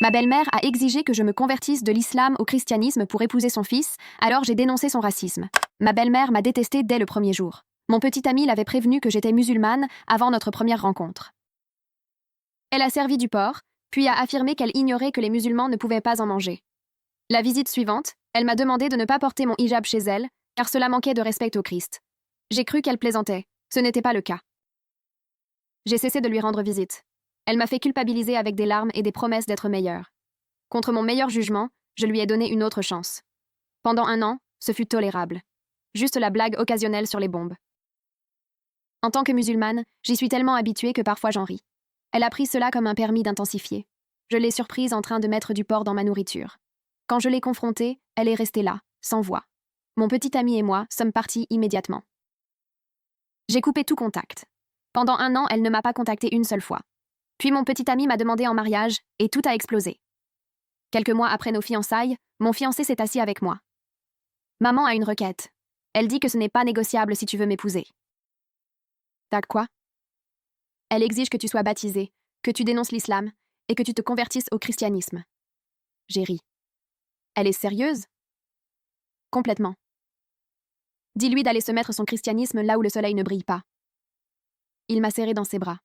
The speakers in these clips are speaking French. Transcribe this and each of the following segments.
Ma belle-mère a exigé que je me convertisse de l'islam au christianisme pour épouser son fils, alors j'ai dénoncé son racisme. Ma belle-mère m'a détestée dès le premier jour. Mon petit ami l'avait prévenu que j'étais musulmane avant notre première rencontre. Elle a servi du porc, puis a affirmé qu'elle ignorait que les musulmans ne pouvaient pas en manger. La visite suivante, elle m'a demandé de ne pas porter mon hijab chez elle, car cela manquait de respect au Christ. J'ai cru qu'elle plaisantait. Ce n'était pas le cas. J'ai cessé de lui rendre visite. Elle m'a fait culpabiliser avec des larmes et des promesses d'être meilleure. Contre mon meilleur jugement, je lui ai donné une autre chance. Pendant 1 an, ce fut tolérable. Juste la blague occasionnelle sur les bombes. En tant que musulmane, j'y suis tellement habituée que parfois j'en ris. Elle a pris cela comme un permis d'intensifier. Je l'ai surprise en train de mettre du porc dans ma nourriture. Quand je l'ai confrontée, elle est restée là, sans voix. Mon petit ami et moi sommes partis immédiatement. J'ai coupé tout contact. Pendant 1 an, elle ne m'a pas contacté une seule fois. Puis mon petit ami m'a demandé en mariage, et tout a explosé. Quelques mois après nos fiançailles, mon fiancé s'est assis avec moi. Maman a une requête. Elle dit que ce n'est pas négociable si tu veux m'épouser. T'as quoi? Elle exige que tu sois baptisé, que tu dénonces l'islam, et que tu te convertisses au christianisme. J'ai ri. Elle est sérieuse? Complètement. Dis-lui d'aller se mettre son christianisme là où le soleil ne brille pas. Il m'a serré dans ses bras.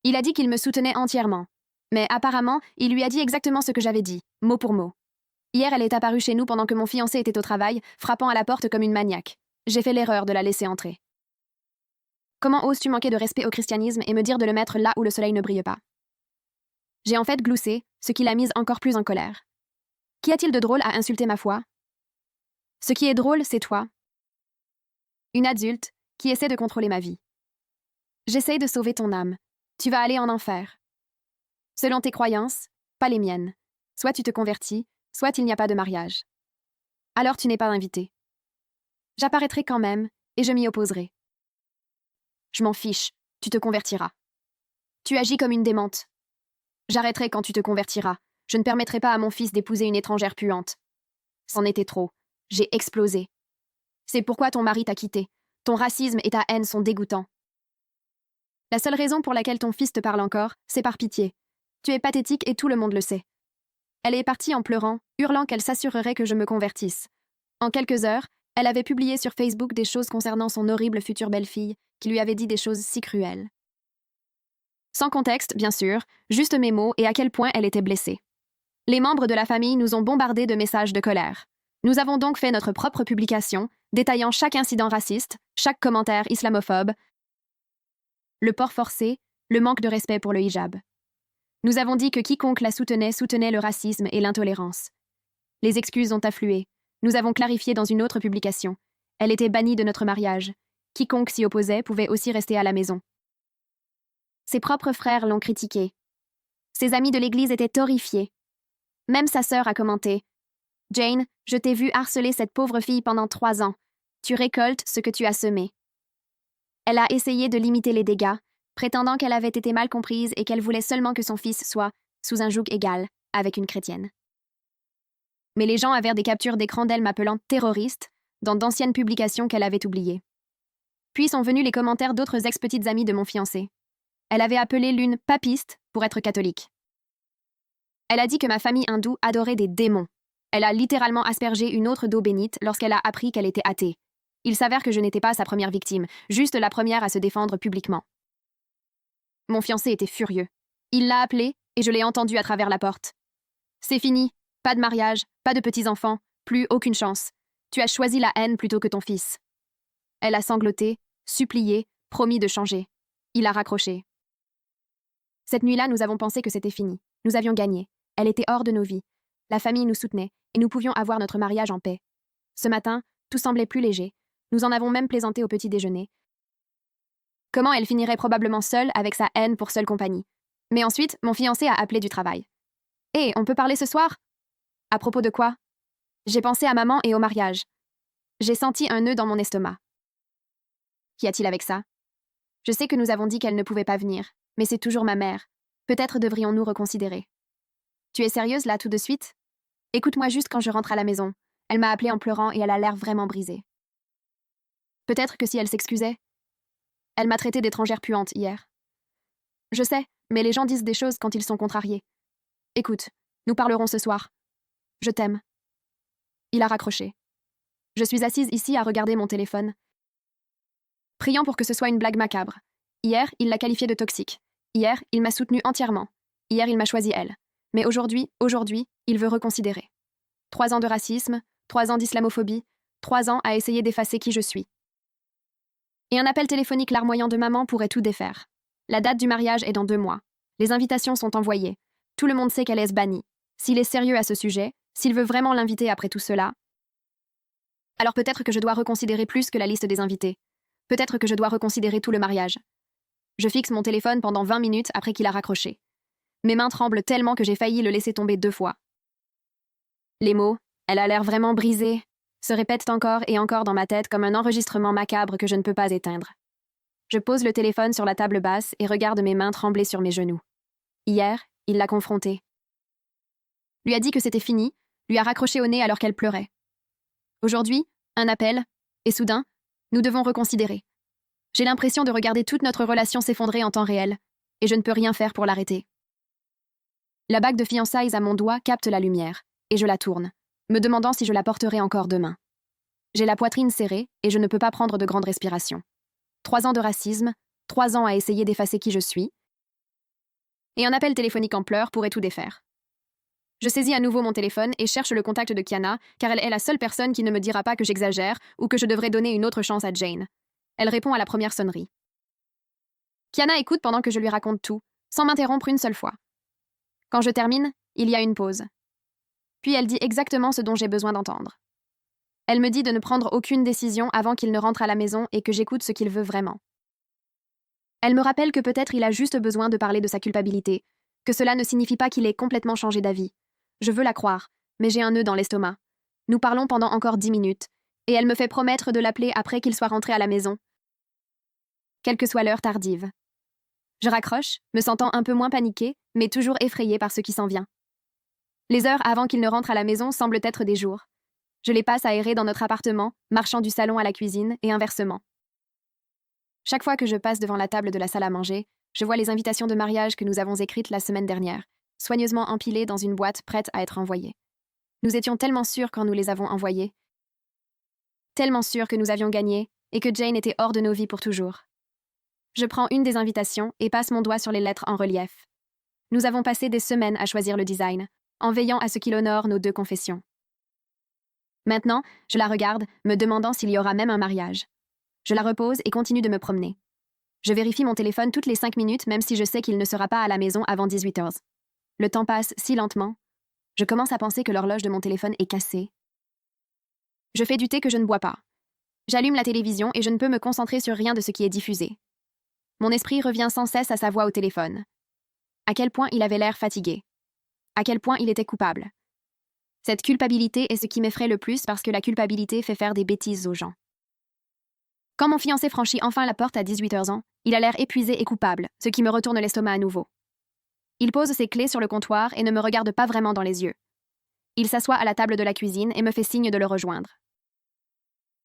Il a dit qu'il me soutenait entièrement. Mais apparemment, il lui a dit exactement ce que j'avais dit, mot pour mot. Hier, elle est apparue chez nous pendant que mon fiancé était au travail, frappant à la porte comme une maniaque. J'ai fait l'erreur de la laisser entrer. Comment oses-tu manquer de respect au christianisme et me dire de le mettre là où le soleil ne brille pas? J'ai en fait gloussé, ce qui l'a mise encore plus en colère. Qu'y a-t-il de drôle à insulter ma foi? Ce qui est drôle, c'est toi. Une adulte qui essaie de contrôler ma vie. J'essaie de sauver ton âme. Tu vas aller en enfer. Selon tes croyances, pas les miennes. Soit tu te convertis, soit il n'y a pas de mariage. Alors tu n'es pas invité. J'apparaîtrai quand même, et je m'y opposerai. Je m'en fiche, tu te convertiras. Tu agis comme une démente. J'arrêterai quand tu te convertiras. Je ne permettrai pas à mon fils d'épouser une étrangère puante. C'en était trop. J'ai explosé. C'est pourquoi ton mari t'a quitté. Ton racisme et ta haine sont dégoûtants. La seule raison pour laquelle ton fils te parle encore, c'est par pitié. Tu es pathétique et tout le monde le sait. Elle est partie en pleurant, hurlant qu'elle s'assurerait que je me convertisse. En quelques heures, elle avait publié sur Facebook des choses concernant son horrible future belle-fille, qui lui avait dit des choses si cruelles. Sans contexte, bien sûr, juste mes mots et à quel point elle était blessée. Les membres de la famille nous ont bombardés de messages de colère. Nous avons donc fait notre propre publication, détaillant chaque incident raciste, chaque commentaire islamophobe, le port forcé, le manque de respect pour le hijab. Nous avons dit que quiconque la soutenait le racisme et l'intolérance. Les excuses ont afflué. Nous avons clarifié dans une autre publication. Elle était bannie de notre mariage. Quiconque s'y opposait pouvait aussi rester à la maison. Ses propres frères l'ont critiquée. Ses amis de l'église étaient horrifiés. Même sa sœur a commenté. « Jane, je t'ai vu harceler cette pauvre fille pendant 3 ans. Tu récoltes ce que tu as semé. » Elle a essayé de limiter les dégâts, prétendant qu'elle avait été mal comprise et qu'elle voulait seulement que son fils soit, sous un joug égal, avec une chrétienne. Mais les gens avaient des captures d'écran d'elle m'appelant terroriste dans d'anciennes publications qu'elle avait oubliées. Puis sont venus les commentaires d'autres ex-petites amies de mon fiancé. Elle avait appelé l'une papiste pour être catholique. Elle a dit que ma famille hindoue adorait des démons. Elle a littéralement aspergé une autre d'eau bénite lorsqu'elle a appris qu'elle était athée. Il s'avère que je n'étais pas sa première victime, juste la première à se défendre publiquement. Mon fiancé était furieux. Il l'a appelée et je l'ai entendue à travers la porte. C'est fini, pas de mariage, pas de petits-enfants, plus aucune chance. Tu as choisi la haine plutôt que ton fils. Elle a sangloté, supplié, promis de changer. Il a raccroché. Cette nuit-là, nous avons pensé que c'était fini. Nous avions gagné. Elle était hors de nos vies. La famille nous soutenait et nous pouvions avoir notre mariage en paix. Ce matin, tout semblait plus léger. Nous en avons même plaisanté au petit déjeuner. Comment elle finirait probablement seule avec sa haine pour seule compagnie. Mais ensuite, mon fiancé a appelé du travail. « Hé, on peut parler ce soir ?» À propos de quoi? J'ai pensé à maman et au mariage. J'ai senti un nœud dans mon estomac. Qu'y a-t-il avec ça? Je sais que nous avons dit qu'elle ne pouvait pas venir, mais c'est toujours ma mère. Peut-être devrions-nous reconsidérer. Tu es sérieuse là tout de suite? Écoute-moi juste quand je rentre à la maison. Elle m'a appelée en pleurant et elle a l'air vraiment brisée. Peut-être que si elle s'excusait. Elle m'a traité d'étrangère puante hier. Je sais, mais les gens disent des choses quand ils sont contrariés. Écoute, nous parlerons ce soir. Je t'aime. Il a raccroché. Je suis assise ici à regarder mon téléphone, priant pour que ce soit une blague macabre. Hier, il l'a qualifiée de toxique. Hier, il m'a soutenue entièrement. Hier, il m'a choisi elle. Mais aujourd'hui, il veut reconsidérer. 3 ans de racisme, 3 ans d'islamophobie, 3 ans à essayer d'effacer qui je suis. Et un appel téléphonique larmoyant de maman pourrait tout défaire. La date du mariage est dans 2 mois. Les invitations sont envoyées. Tout le monde sait qu'elle est bannie. S'il est sérieux à ce sujet, s'il veut vraiment l'inviter après tout cela, alors peut-être que je dois reconsidérer plus que la liste des invités. Peut-être que je dois reconsidérer tout le mariage. Je fixe mon téléphone pendant 20 minutes après qu'il a raccroché. Mes mains tremblent tellement que j'ai failli le laisser tomber 2 fois. Les mots, elle a l'air vraiment brisée, se répètent encore et encore dans ma tête comme un enregistrement macabre que je ne peux pas éteindre. Je pose le téléphone sur la table basse et regarde mes mains trembler sur mes genoux. Hier, il l'a confrontée. Lui a dit que c'était fini, lui a raccroché au nez alors qu'elle pleurait. Aujourd'hui, un appel, et soudain, nous devons reconsidérer. J'ai l'impression de regarder toute notre relation s'effondrer en temps réel, et je ne peux rien faire pour l'arrêter. La bague de fiançailles à mon doigt capte la lumière, et je la tourne, me demandant si je la porterai encore demain. J'ai la poitrine serrée, et je ne peux pas prendre de grandes respirations. 3 ans de racisme, 3 ans à essayer d'effacer qui je suis, et un appel téléphonique en pleurs pourrait tout défaire. Je saisis à nouveau mon téléphone et cherche le contact de Kiana, car elle est la seule personne qui ne me dira pas que j'exagère ou que je devrais donner une autre chance à Jane. Elle répond à la première sonnerie. Kiana écoute pendant que je lui raconte tout, sans m'interrompre une seule fois. Quand je termine, il y a une pause. Puis elle dit exactement ce dont j'ai besoin d'entendre. Elle me dit de ne prendre aucune décision avant qu'il ne rentre à la maison et que j'écoute ce qu'il veut vraiment. Elle me rappelle que peut-être il a juste besoin de parler de sa culpabilité, que cela ne signifie pas qu'il ait complètement changé d'avis. Je veux la croire, mais j'ai un nœud dans l'estomac. Nous parlons pendant encore 10 minutes, et elle me fait promettre de l'appeler après qu'il soit rentré à la maison, quelle que soit l'heure tardive. Je raccroche, me sentant un peu moins paniquée, mais toujours effrayée par ce qui s'en vient. Les heures avant qu'il ne rentre à la maison semblent être des jours. Je les passe à errer dans notre appartement, marchant du salon à la cuisine, et inversement. Chaque fois que je passe devant la table de la salle à manger, je vois les invitations de mariage que nous avons écrites la semaine dernière, soigneusement empilées dans une boîte prête à être envoyée. Nous étions tellement sûrs quand nous les avons envoyées, tellement sûrs que nous avions gagné et que Jane était hors de nos vies pour toujours. Je prends une des invitations et passe mon doigt sur les lettres en relief. Nous avons passé des semaines à choisir le design, en veillant à ce qu'il honore nos 2 confessions. Maintenant, je la regarde, me demandant s'il y aura même un mariage. Je la repose et continue de me promener. Je vérifie mon téléphone toutes les 5 minutes, même si je sais qu'il ne sera pas à la maison avant 18h. Le temps passe si lentement. Je commence à penser que l'horloge de mon téléphone est cassée. Je fais du thé que je ne bois pas. J'allume la télévision et je ne peux me concentrer sur rien de ce qui est diffusé. Mon esprit revient sans cesse à sa voix au téléphone. À quel point il avait l'air fatigué. À quel point il était coupable. Cette culpabilité est ce qui m'effraie le plus parce que la culpabilité fait faire des bêtises aux gens. Quand mon fiancé franchit enfin la porte à 18h, il a l'air épuisé et coupable, ce qui me retourne l'estomac à nouveau. Il pose ses clés sur le comptoir et ne me regarde pas vraiment dans les yeux. Il s'assoit à la table de la cuisine et me fait signe de le rejoindre.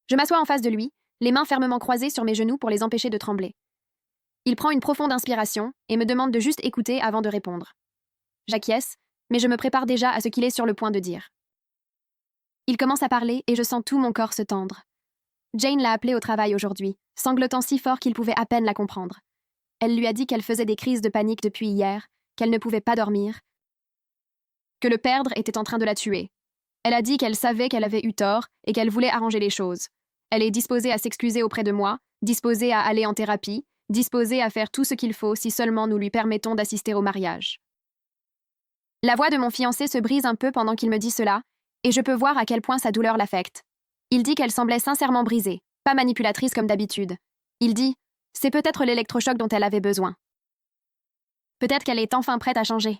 Je m'assois en face de lui, les mains fermement croisées sur mes genoux pour les empêcher de trembler. Il prend une profonde inspiration et me demande de juste écouter avant de répondre. J'acquiesce, mais je me prépare déjà à ce qu'il est sur le point de dire. Il commence à parler et je sens tout mon corps se tendre. Jane l'a appelé au travail aujourd'hui, sanglotant si fort qu'il pouvait à peine la comprendre. Elle lui a dit qu'elle faisait des crises de panique depuis hier, qu'elle ne pouvait pas dormir, que le perdre était en train de la tuer. Elle a dit qu'elle savait qu'elle avait eu tort et qu'elle voulait arranger les choses. Elle est disposée à s'excuser auprès de moi, disposée à aller en thérapie, disposée à faire tout ce qu'il faut si seulement nous lui permettons d'assister au mariage. La voix de mon fiancé se brise un peu pendant qu'il me dit cela, et je peux voir à quel point sa douleur l'affecte. Il dit qu'elle semblait sincèrement brisée, pas manipulatrice comme d'habitude. Il dit « C'est peut-être l'électrochoc dont elle avait besoin. Peut-être qu'elle est enfin prête à changer. »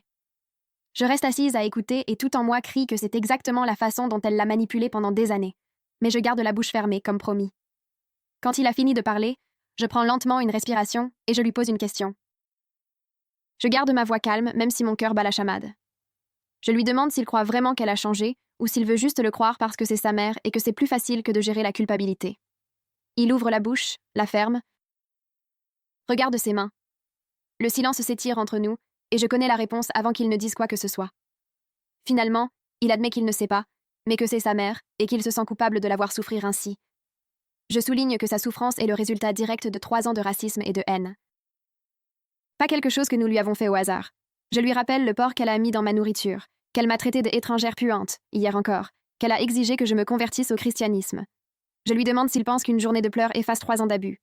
Je reste assise à écouter et tout en moi crie que c'est exactement la façon dont elle l'a manipulée pendant des années. Mais je garde la bouche fermée, comme promis. Quand il a fini de parler, je prends lentement une respiration et je lui pose une question. Je garde ma voix calme, même si mon cœur bat la chamade. Je lui demande s'il croit vraiment qu'elle a changé ou s'il veut juste le croire parce que c'est sa mère et que c'est plus facile que de gérer la culpabilité. Il ouvre la bouche, la ferme, regarde ses mains. Le silence s'étire entre nous et je connais la réponse avant qu'il ne dise quoi que ce soit. Finalement, il admet qu'il ne sait pas, mais que c'est sa mère, et qu'il se sent coupable de la voir souffrir ainsi. Je souligne que sa souffrance est le résultat direct de 3 ans de racisme et de haine. Pas quelque chose que nous lui avons fait au hasard. Je lui rappelle le porc qu'elle a mis dans ma nourriture, qu'elle m'a traité d'étrangère puante, hier encore, qu'elle a exigé que je me convertisse au christianisme. Je lui demande s'il pense qu'une journée de pleurs efface 3 ans d'abus.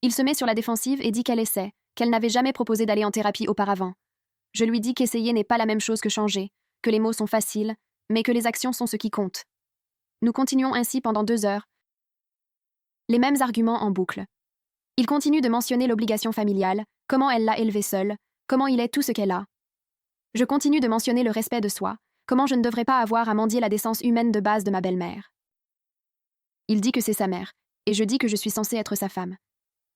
Il se met sur la défensive et dit qu'elle essaie, qu'elle n'avait jamais proposé d'aller en thérapie auparavant. Je lui dis qu'essayer n'est pas la même chose que changer, que les mots sont faciles, mais que les actions sont ce qui compte. Nous continuons ainsi pendant 2 heures. Les mêmes arguments en boucle. Il continue de mentionner l'obligation familiale, comment elle l'a élevé seule, comment il est tout ce qu'elle a. Je continue de mentionner le respect de soi, comment je ne devrais pas avoir à mendier la décence humaine de base de ma belle-mère. Il dit que c'est sa mère, et je dis que je suis censée être sa femme.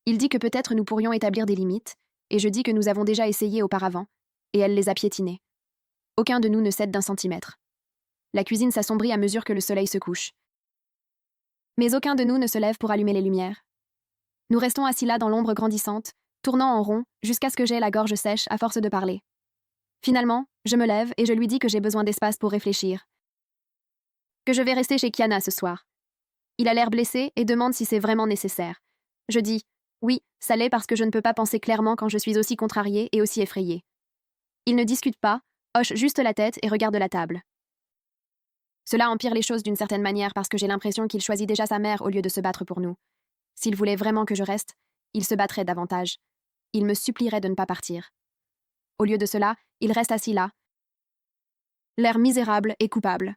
Il dit que peut-être nous pourrions établir des limites, et je dis que nous avons déjà essayé auparavant, et elle les a piétinées. Aucun de nous ne cède d'un centimètre. La cuisine s'assombrit à mesure que le soleil se couche. Mais aucun de nous ne se lève pour allumer les lumières. Nous restons assis là dans l'ombre grandissante, tournant en rond, jusqu'à ce que j'aie la gorge sèche à force de parler. Finalement, je me lève et je lui dis que j'ai besoin d'espace pour réfléchir. Que je vais rester chez Kiana ce soir. Il a l'air blessé et demande si c'est vraiment nécessaire. Je dis « Oui, ça l'est parce que je ne peux pas penser clairement quand je suis aussi contrariée et aussi effrayée. » Il ne discute pas, hoche juste la tête et regarde la table. Cela empire les choses d'une certaine manière parce que j'ai l'impression qu'il choisit déjà sa mère au lieu de se battre pour nous. S'il voulait vraiment que je reste, il se battrait davantage. Il me supplierait de ne pas partir. Au lieu de cela, il reste assis là, l'air misérable et coupable.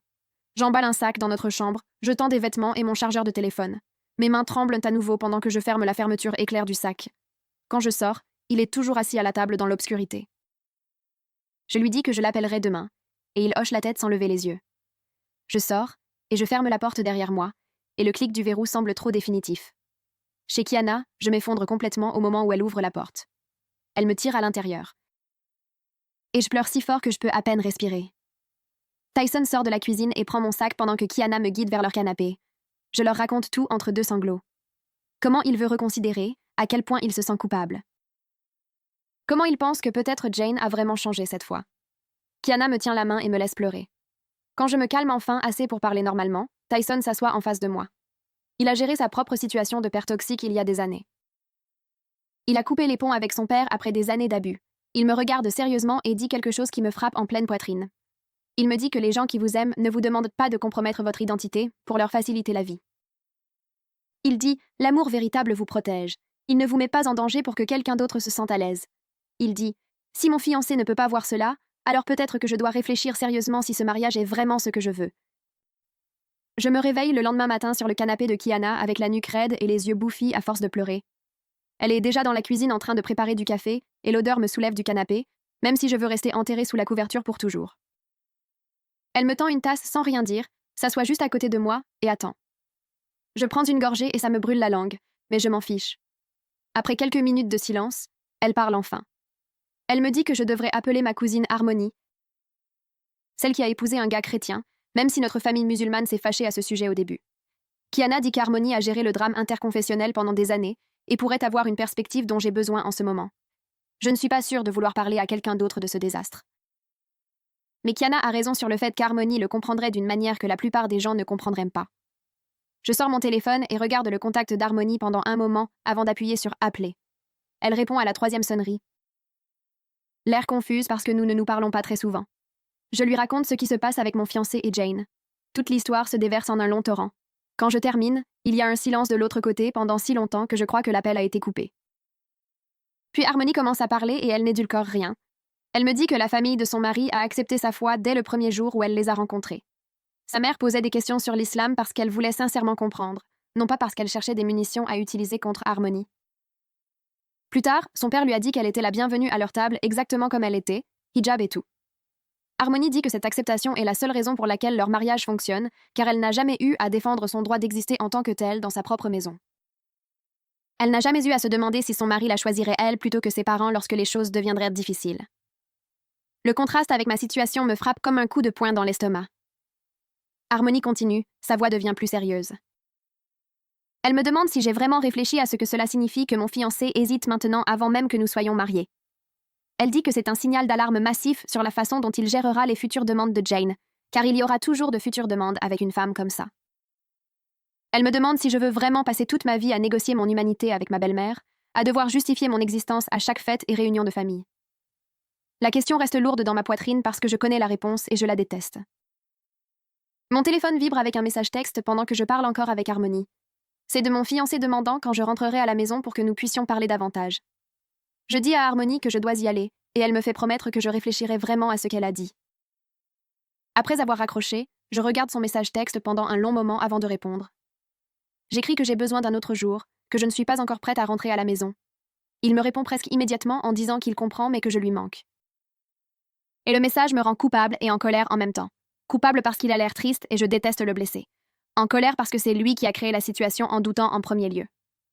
J'emballe un sac dans notre chambre, je tends des vêtements et mon chargeur de téléphone. Mes mains tremblent à nouveau pendant que je ferme la fermeture éclair du sac. Quand je sors, il est toujours assis à la table dans l'obscurité. Je lui dis que je l'appellerai demain, et il hoche la tête sans lever les yeux. Je sors, et je ferme la porte derrière moi, et le clic du verrou semble trop définitif. Chez Kiana, je m'effondre complètement au moment où elle ouvre la porte. Elle me tire à l'intérieur. Et je pleure si fort que je peux à peine respirer. Tyson sort de la cuisine et prend mon sac pendant que Kiana me guide vers leur canapé. Je leur raconte tout entre 2 sanglots. Comment il veut reconsidérer, à quel point il se sent coupable. Comment il pense que peut-être Jane a vraiment changé cette fois. Kiana me tient la main et me laisse pleurer. Quand je me calme enfin assez pour parler normalement, Tyson s'assoit en face de moi. Il a géré sa propre situation de père toxique il y a des années. Il a coupé les ponts avec son père après des années d'abus. Il me regarde sérieusement et dit quelque chose qui me frappe en pleine poitrine. Il me dit que les gens qui vous aiment ne vous demandent pas de compromettre votre identité pour leur faciliter la vie. Il dit « L'amour véritable vous protège. Il ne vous met pas en danger pour que quelqu'un d'autre se sente à l'aise. » Il dit « Si mon fiancé ne peut pas voir cela, alors peut-être que je dois réfléchir sérieusement si ce mariage est vraiment ce que je veux. » Je me réveille le lendemain matin sur le canapé de Kiana avec la nuque raide et les yeux bouffis à force de pleurer. Elle est déjà dans la cuisine en train de préparer du café et l'odeur me soulève du canapé, même si je veux rester enterrée sous la couverture pour toujours. Elle me tend une tasse sans rien dire, s'assoit juste à côté de moi et attend. Je prends une gorgée et ça me brûle la langue, mais je m'en fiche. Après quelques minutes de silence, elle parle enfin. Elle me dit que je devrais appeler ma cousine Harmonie, celle qui a épousé un gars chrétien, même si notre famille musulmane s'est fâchée à ce sujet au début. Kiana dit qu'Harmonie a géré le drame interconfessionnel pendant des années et pourrait avoir une perspective dont j'ai besoin en ce moment. Je ne suis pas sûre de vouloir parler à quelqu'un d'autre de ce désastre. Mais Kiana a raison sur le fait qu'Harmonie le comprendrait d'une manière que la plupart des gens ne comprendraient pas. Je sors mon téléphone et regarde le contact d'Harmonie pendant un moment avant d'appuyer sur « Appeler ». Elle répond à la 3e sonnerie. L'air confuse parce que nous ne nous parlons pas très souvent. Je lui raconte ce qui se passe avec mon fiancé et Jane. Toute l'histoire se déverse en un long torrent. Quand je termine, il y a un silence de l'autre côté pendant si longtemps que je crois que l'appel a été coupé. Puis Harmonie commence à parler et elle n'édulcore rien. Elle me dit que la famille de son mari a accepté sa foi dès le premier jour où elle les a rencontrés. Sa mère posait des questions sur l'islam parce qu'elle voulait sincèrement comprendre, non pas parce qu'elle cherchait des munitions à utiliser contre Harmonie. Plus tard, son père lui a dit qu'elle était la bienvenue à leur table exactement comme elle était, hijab et tout. Harmonie dit que cette acceptation est la seule raison pour laquelle leur mariage fonctionne, car elle n'a jamais eu à défendre son droit d'exister en tant que telle dans sa propre maison. Elle n'a jamais eu à se demander si son mari la choisirait elle plutôt que ses parents lorsque les choses deviendraient difficiles. Le contraste avec ma situation me frappe comme un coup de poing dans l'estomac. Harmonie continue, sa voix devient plus sérieuse. Elle me demande si j'ai vraiment réfléchi à ce que cela signifie que mon fiancé hésite maintenant avant même que nous soyons mariés. Elle dit que c'est un signal d'alarme massif sur la façon dont il gérera les futures demandes de Jane, car il y aura toujours de futures demandes avec une femme comme ça. Elle me demande si je veux vraiment passer toute ma vie à négocier mon humanité avec ma belle-mère, à devoir justifier mon existence à chaque fête et réunion de famille. La question reste lourde dans ma poitrine parce que je connais la réponse et je la déteste. Mon téléphone vibre avec un message texte pendant que je parle encore avec Harmony. C'est de mon fiancé demandant quand je rentrerai à la maison pour que nous puissions parler davantage. Je dis à Harmony que je dois y aller, et elle me fait promettre que je réfléchirai vraiment à ce qu'elle a dit. Après avoir raccroché, je regarde son message texte pendant un long moment avant de répondre. J'écris que j'ai besoin d'un autre jour, que je ne suis pas encore prête à rentrer à la maison. Il me répond presque immédiatement en disant qu'il comprend mais que je lui manque. Et le message me rend coupable et en colère en même temps. Coupable parce qu'il a l'air triste et je déteste le blesser. En colère parce que c'est lui qui a créé la situation en doutant en premier lieu.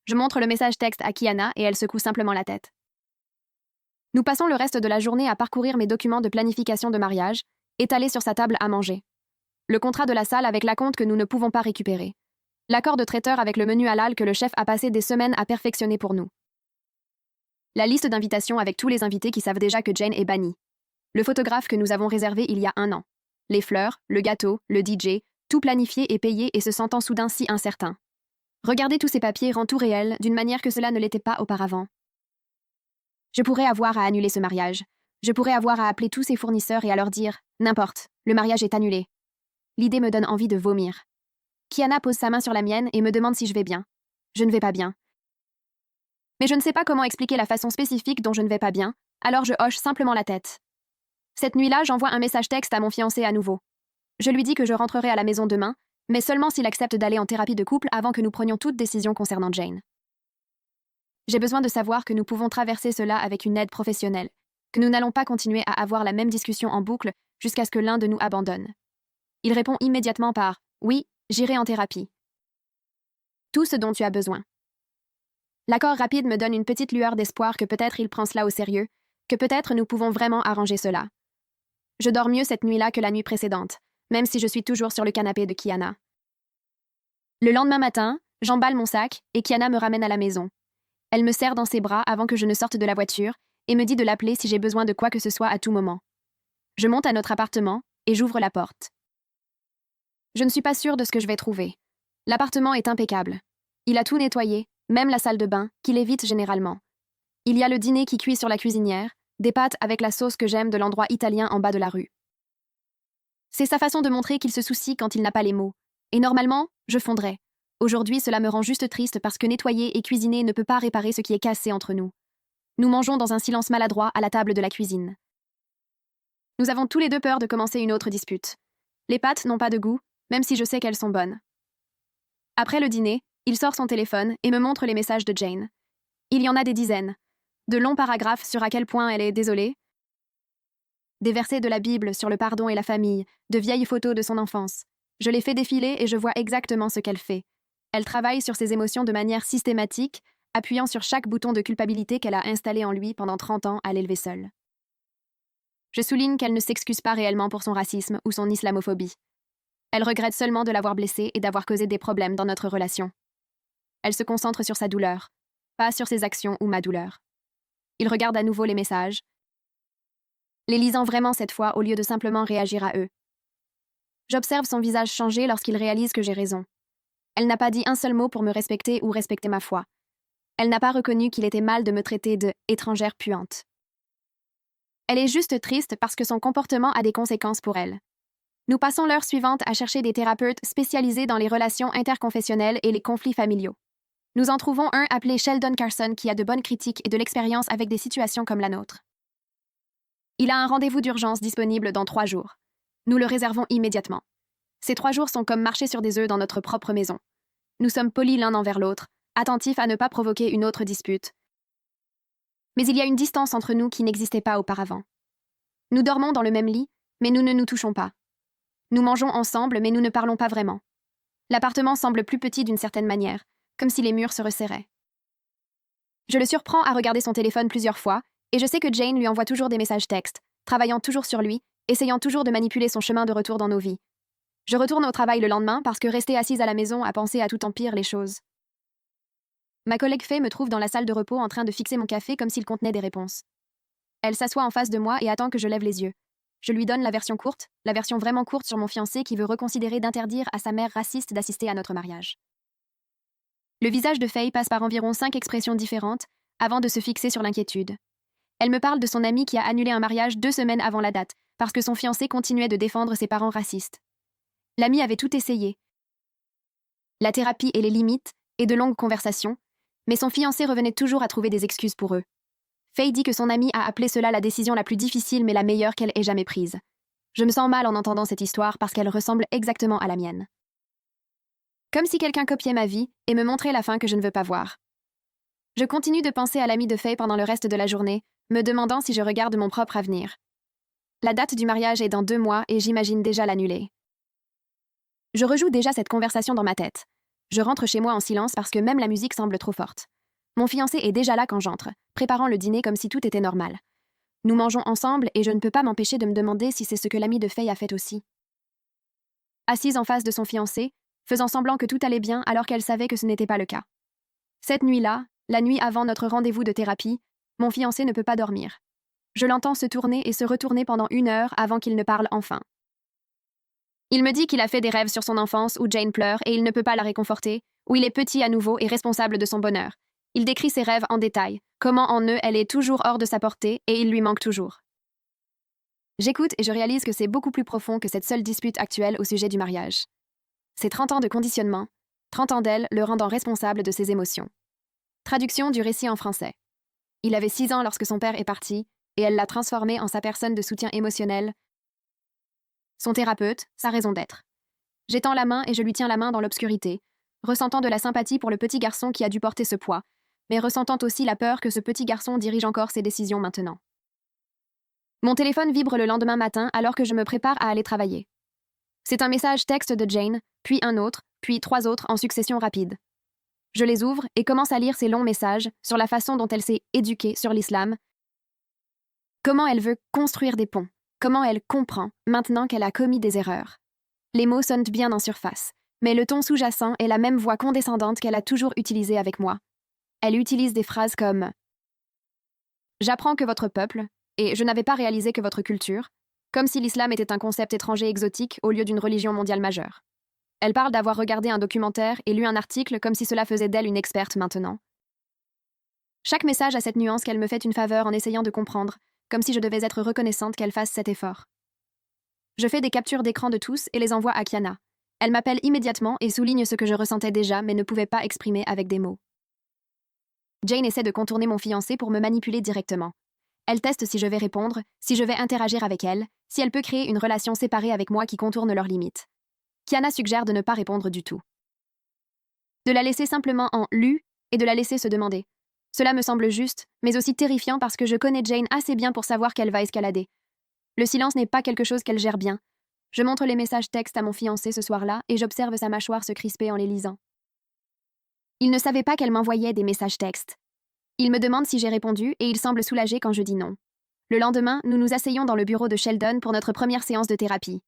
Je montre le message texte à Kiana et elle secoue simplement la tête. Nous passons le reste de la journée à parcourir mes documents de planification de mariage, étalés sur sa table à manger. Le contrat de la salle avec l'acompte que nous ne pouvons pas récupérer. L'accord de traiteur avec le menu halal que le chef a passé des semaines à perfectionner pour nous. La liste d'invitations avec tous les invités qui savent déjà que Jane est bannie. Le photographe que nous avons réservé il y a 1 an. Les fleurs, le gâteau, le DJ, tout planifié et payé et se sentant soudain si incertain. Regarder tous ces papiers rend tout réel d'une manière que cela ne l'était pas auparavant. Je pourrais avoir à annuler ce mariage. Je pourrais avoir à appeler tous ses fournisseurs et à leur dire « N'importe, le mariage est annulé ». L'idée me donne envie de vomir. Kiana pose sa main sur la mienne et me demande si je vais bien. Je ne vais pas bien. Mais je ne sais pas comment expliquer la façon spécifique dont je ne vais pas bien, alors je hoche simplement la tête. Cette nuit-là, j'envoie un message texte à mon fiancé à nouveau. Je lui dis que je rentrerai à la maison demain, mais seulement s'il accepte d'aller en thérapie de couple avant que nous prenions toute décision concernant Jane. J'ai besoin de savoir que nous pouvons traverser cela avec une aide professionnelle, que nous n'allons pas continuer à avoir la même discussion en boucle jusqu'à ce que l'un de nous abandonne. Il répond immédiatement par « Oui, j'irai en thérapie. » Tout ce dont tu as besoin. L'accord rapide me donne une petite lueur d'espoir que peut-être il prend cela au sérieux, que peut-être nous pouvons vraiment arranger cela. Je dors mieux cette nuit-là que la nuit précédente, même si je suis toujours sur le canapé de Kiana. Le lendemain matin, j'emballe mon sac et Kiana me ramène à la maison. Elle me serre dans ses bras avant que je ne sorte de la voiture et me dit de l'appeler si j'ai besoin de quoi que ce soit à tout moment. Je monte à notre appartement et j'ouvre la porte. Je ne suis pas sûre de ce que je vais trouver. L'appartement est impeccable. Il a tout nettoyé, même la salle de bain, qu'il évite généralement. Il y a le dîner qui cuit sur la cuisinière, des pâtes avec la sauce que j'aime de l'endroit italien en bas de la rue. C'est sa façon de montrer qu'il se soucie quand il n'a pas les mots. Et normalement, je fondrais. Aujourd'hui, cela me rend juste triste parce que nettoyer et cuisiner ne peut pas réparer ce qui est cassé entre nous. Nous mangeons dans un silence maladroit à la table de la cuisine. Nous avons tous les deux peur de commencer une autre dispute. Les pâtes n'ont pas de goût, même si je sais qu'elles sont bonnes. Après le dîner, il sort son téléphone et me montre les messages de Jane. Il y en a des dizaines. De longs paragraphes sur à quel point elle est désolée. Des versets de la Bible sur le pardon et la famille, de vieilles photos de son enfance. Je les fais défiler et je vois exactement ce qu'elle fait. Elle travaille sur ses émotions de manière systématique, appuyant sur chaque bouton de culpabilité qu'elle a installé en lui pendant 30 ans à l'élever seule. Je souligne qu'elle ne s'excuse pas réellement pour son racisme ou son islamophobie. Elle regrette seulement de l'avoir blessé et d'avoir causé des problèmes dans notre relation. Elle se concentre sur sa douleur, pas sur ses actions ou ma douleur. Il regarde à nouveau les messages, les lisant vraiment cette fois au lieu de simplement réagir à eux. J'observe son visage changer lorsqu'il réalise que j'ai raison. Elle n'a pas dit un seul mot pour me respecter ou respecter ma foi. Elle n'a pas reconnu qu'il était mal de me traiter de « étrangère puante ». Elle est juste triste parce que son comportement a des conséquences pour elle. Nous passons l'heure suivante à chercher des thérapeutes spécialisés dans les relations interconfessionnelles et les conflits familiaux. Nous en trouvons un appelé Sheldon Carson qui a de bonnes critiques et de l'expérience avec des situations comme la nôtre. Il a un rendez-vous d'urgence disponible dans 3 jours. Nous le réservons immédiatement. Ces 3 jours sont comme marcher sur des œufs dans notre propre maison. Nous sommes polis l'un envers l'autre, attentifs à ne pas provoquer une autre dispute. Mais il y a une distance entre nous qui n'existait pas auparavant. Nous dormons dans le même lit, mais nous ne nous touchons pas. Nous mangeons ensemble, mais nous ne parlons pas vraiment. L'appartement semble plus petit d'une certaine manière, comme si les murs se resserraient. Je le surprends à regarder son téléphone plusieurs fois, et je sais que Jane lui envoie toujours des messages textes, travaillant toujours sur lui, essayant toujours de manipuler son chemin de retour dans nos vies. Je retourne au travail le lendemain parce que rester assise à la maison a pensé à tout empire les choses. Ma collègue Faye me trouve dans la salle de repos en train de fixer mon café comme s'il contenait des réponses. Elle s'assoit en face de moi et attend que je lève les yeux. Je lui donne la version courte, la version vraiment courte sur mon fiancé qui veut reconsidérer d'interdire à sa mère raciste d'assister à notre mariage. Le visage de Faye passe par environ 5 expressions différentes avant de se fixer sur l'inquiétude. Elle me parle de son ami qui a annulé un mariage 2 semaines avant la date, parce que son fiancé continuait de défendre ses parents racistes. L'ami avait tout essayé. La thérapie et les limites, et de longues conversations, mais son fiancé revenait toujours à trouver des excuses pour eux. Faye dit que son amie a appelé cela la décision la plus difficile mais la meilleure qu'elle ait jamais prise. Je me sens mal en entendant cette histoire parce qu'elle ressemble exactement à la mienne. Comme si quelqu'un copiait ma vie et me montrait la fin que je ne veux pas voir. Je continue de penser à l'ami de Faye pendant le reste de la journée, me demandant si je regarde mon propre avenir. La date du mariage est dans 2 mois et j'imagine déjà l'annuler. Je rejoue déjà cette conversation dans ma tête. Je rentre chez moi en silence parce que même la musique semble trop forte. Mon fiancé est déjà là quand j'entre, préparant le dîner comme si tout était normal. Nous mangeons ensemble et je ne peux pas m'empêcher de me demander si c'est ce que l'ami de Faye a fait aussi. Assise en face de son fiancé, faisant semblant que tout allait bien alors qu'elle savait que ce n'était pas le cas. Cette nuit-là, la nuit avant notre rendez-vous de thérapie, mon fiancé ne peut pas dormir. Je l'entends se tourner et se retourner pendant 1 heure avant qu'il ne parle enfin. Il me dit qu'il a fait des rêves sur son enfance où Jane pleure et il ne peut pas la réconforter, où il est petit à nouveau et responsable de son bonheur. Il décrit ses rêves en détail, comment en eux elle est toujours hors de sa portée et il lui manque toujours. J'écoute et je réalise que c'est beaucoup plus profond que cette seule dispute actuelle au sujet du mariage. C'est 30 ans de conditionnement, 30 ans d'elle le rendant responsable de ses émotions. Traduction du récit en français. Il avait 6 ans lorsque son père est parti, et elle l'a transformé en sa personne de soutien émotionnel, son thérapeute, sa raison d'être. J'étends la main et je lui tiens la main dans l'obscurité, ressentant de la sympathie pour le petit garçon qui a dû porter ce poids, mais ressentant aussi la peur que ce petit garçon dirige encore ses décisions maintenant. Mon téléphone vibre le lendemain matin alors que je me prépare à aller travailler. C'est un message texte de Jane, puis un autre, puis 3 autres en succession rapide. Je les ouvre et commence à lire ces longs messages sur la façon dont elle s'est éduquée sur l'islam, comment elle veut construire des ponts, comment elle comprend maintenant qu'elle a commis des erreurs. Les mots sonnent bien en surface, mais le ton sous-jacent est la même voix condescendante qu'elle a toujours utilisée avec moi. Elle utilise des phrases comme « J'apprends que votre peuple, et je n'avais pas réalisé que votre culture », comme si l'islam était un concept étranger exotique au lieu d'une religion mondiale majeure. Elle parle d'avoir regardé un documentaire et lu un article comme si cela faisait d'elle une experte maintenant. Chaque message a cette nuance qu'elle me fait une faveur en essayant de comprendre, comme si je devais être reconnaissante qu'elle fasse cet effort. Je fais des captures d'écran de tous et les envoie à Kiana. Elle m'appelle immédiatement et souligne ce que je ressentais déjà mais ne pouvais pas exprimer avec des mots. Jane essaie de contourner mon fiancé pour me manipuler directement. Elle teste si je vais répondre, si je vais interagir avec elle, si elle peut créer une relation séparée avec moi qui contourne leurs limites. Kiana suggère de ne pas répondre du tout. De la laisser simplement en « lu » et de la laisser se demander. Cela me semble juste, mais aussi terrifiant parce que je connais Jane assez bien pour savoir qu'elle va escalader. Le silence n'est pas quelque chose qu'elle gère bien. Je montre les messages textes à mon fiancé ce soir-là et j'observe sa mâchoire se crisper en les lisant. Il ne savait pas qu'elle m'envoyait des messages textes. Il me demande si j'ai répondu et il semble soulagé quand je dis non. Le lendemain, nous nous asseyons dans le bureau de Sheldon pour notre première séance de thérapie.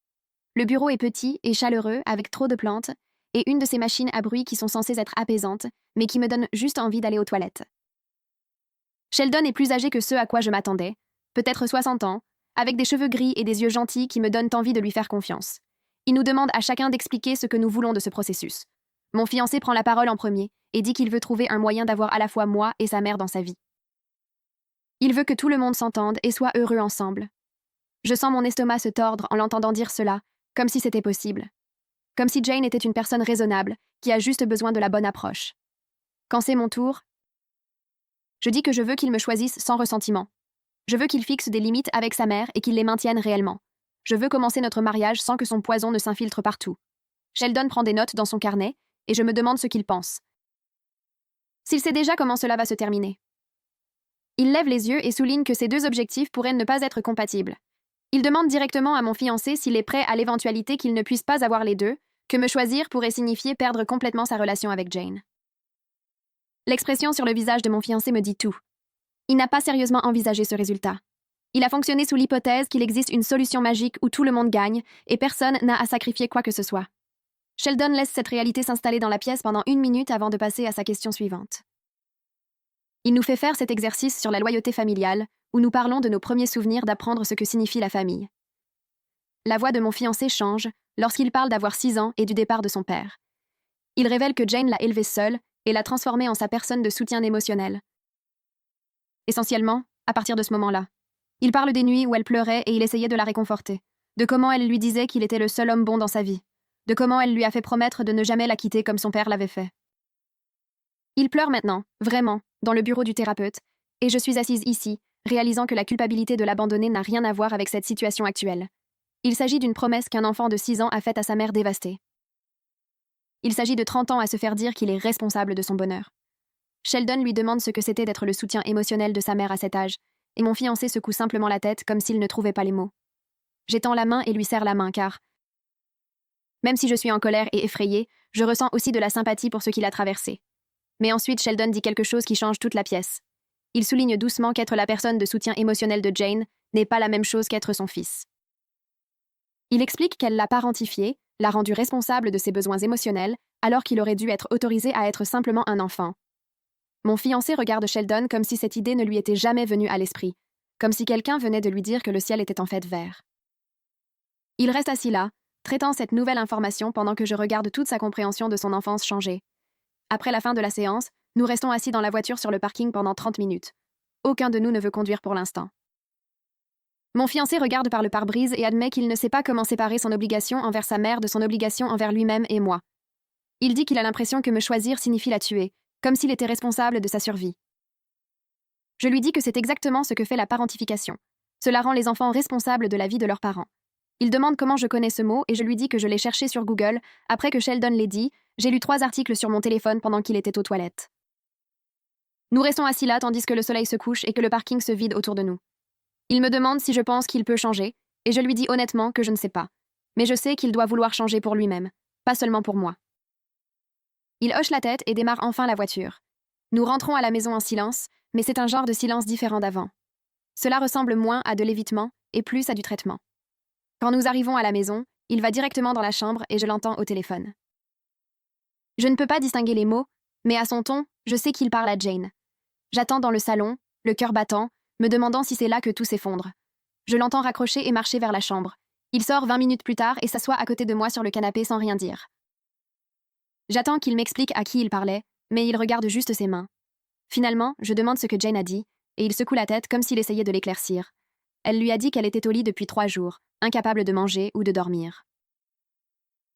Le bureau est petit et chaleureux avec trop de plantes et une de ces machines à bruit qui sont censées être apaisantes, mais qui me donnent juste envie d'aller aux toilettes. Sheldon est plus âgé que ce à quoi je m'attendais, peut-être 60 ans, avec des cheveux gris et des yeux gentils qui me donnent envie de lui faire confiance. Il nous demande à chacun d'expliquer ce que nous voulons de ce processus. Mon fiancé prend la parole en premier et dit qu'il veut trouver un moyen d'avoir à la fois moi et sa mère dans sa vie. Il veut que tout le monde s'entende et soit heureux ensemble. Je sens mon estomac se tordre en l'entendant dire cela, comme si c'était possible. Comme si Jane était une personne raisonnable, qui a juste besoin de la bonne approche. Quand c'est mon tour, je dis que je veux qu'il me choisisse sans ressentiment. Je veux qu'il fixe des limites avec sa mère et qu'il les maintienne réellement. Je veux commencer notre mariage sans que son poison ne s'infiltre partout. Sheldon prend des notes dans son carnet et je me demande ce qu'il pense. S'il sait déjà comment cela va se terminer. Il lève les yeux et souligne que ces 2 objectifs pourraient ne pas être compatibles. Il demande directement à mon fiancé s'il est prêt à l'éventualité qu'il ne puisse pas avoir les 2, que me choisir pourrait signifier perdre complètement sa relation avec Jane. L'expression sur le visage de mon fiancé me dit tout. Il n'a pas sérieusement envisagé ce résultat. Il a fonctionné sous l'hypothèse qu'il existe une solution magique où tout le monde gagne et personne n'a à sacrifier quoi que ce soit. Sheldon laisse cette réalité s'installer dans la pièce pendant 1 minute avant de passer à sa question suivante. Il nous fait faire cet exercice sur la loyauté familiale, où nous parlons de nos premiers souvenirs d'apprendre ce que signifie la famille. La voix de mon fiancé change lorsqu'il parle d'avoir 6 ans et du départ de son père. Il révèle que Jane l'a élevé seule et l'a transformé en sa personne de soutien émotionnel. Essentiellement, à partir de ce moment-là, il parle des nuits où elle pleurait et il essayait de la réconforter, de comment elle lui disait qu'il était le seul homme bon dans sa vie, de comment elle lui a fait promettre de ne jamais la quitter comme son père l'avait fait. Il pleure maintenant, vraiment, dans le bureau du thérapeute, et je suis assise ici, réalisant que la culpabilité de l'abandonner n'a rien à voir avec cette situation actuelle. Il s'agit d'une promesse qu'un enfant de 6 ans a faite à sa mère dévastée. Il s'agit de 30 ans à se faire dire qu'il est responsable de son bonheur. Sheldon lui demande ce que c'était d'être le soutien émotionnel de sa mère à cet âge, et mon fiancé secoue simplement la tête comme s'il ne trouvait pas les mots. J'étends la main et lui serre la main car, même si je suis en colère et effrayée, je ressens aussi de la sympathie pour ce qu'il a traversé. Mais ensuite, Sheldon dit quelque chose qui change toute la pièce. Il souligne doucement qu'être la personne de soutien émotionnel de Jane n'est pas la même chose qu'être son fils. Il explique qu'elle l'a parentifié, l'a rendu responsable de ses besoins émotionnels, alors qu'il aurait dû être autorisé à être simplement un enfant. Mon fiancé regarde Sheldon comme si cette idée ne lui était jamais venue à l'esprit, comme si quelqu'un venait de lui dire que le ciel était en fait vert. Il reste assis là, traitant cette nouvelle information pendant que je regarde toute sa compréhension de son enfance changer. Après la fin de la séance, nous restons assis dans la voiture sur le parking pendant 30 minutes. Aucun de nous ne veut conduire pour l'instant. Mon fiancé regarde par le pare-brise et admet qu'il ne sait pas comment séparer son obligation envers sa mère de son obligation envers lui-même et moi. Il dit qu'il a l'impression que me choisir signifie la tuer, comme s'il était responsable de sa survie. Je lui dis que c'est exactement ce que fait la parentification. Cela rend les enfants responsables de la vie de leurs parents. Il demande comment je connais ce mot et je lui dis que je l'ai cherché sur Google. Après que Sheldon l'ait dit, j'ai lu 3 articles sur mon téléphone pendant qu'il était aux toilettes. Nous restons assis là tandis que le soleil se couche et que le parking se vide autour de nous. Il me demande si je pense qu'il peut changer, et je lui dis honnêtement que je ne sais pas. Mais je sais qu'il doit vouloir changer pour lui-même, pas seulement pour moi. Il hoche la tête et démarre enfin la voiture. Nous rentrons à la maison en silence, mais c'est un genre de silence différent d'avant. Cela ressemble moins à de l'évitement et plus à du traitement. Quand nous arrivons à la maison, il va directement dans la chambre et je l'entends au téléphone. Je ne peux pas distinguer les mots, mais à son ton, je sais qu'il parle à Jane. J'attends dans le salon, le cœur battant, me demandant si c'est là que tout s'effondre. Je l'entends raccrocher et marcher vers la chambre. Il sort 20 minutes plus tard et s'assoit à côté de moi sur le canapé sans rien dire. J'attends qu'il m'explique à qui il parlait, mais il regarde juste ses mains. Finalement, je demande ce que Jane a dit, et il secoue la tête comme s'il essayait de l'éclaircir. Elle lui a dit qu'elle était au lit depuis 3 jours, incapable de manger ou de dormir.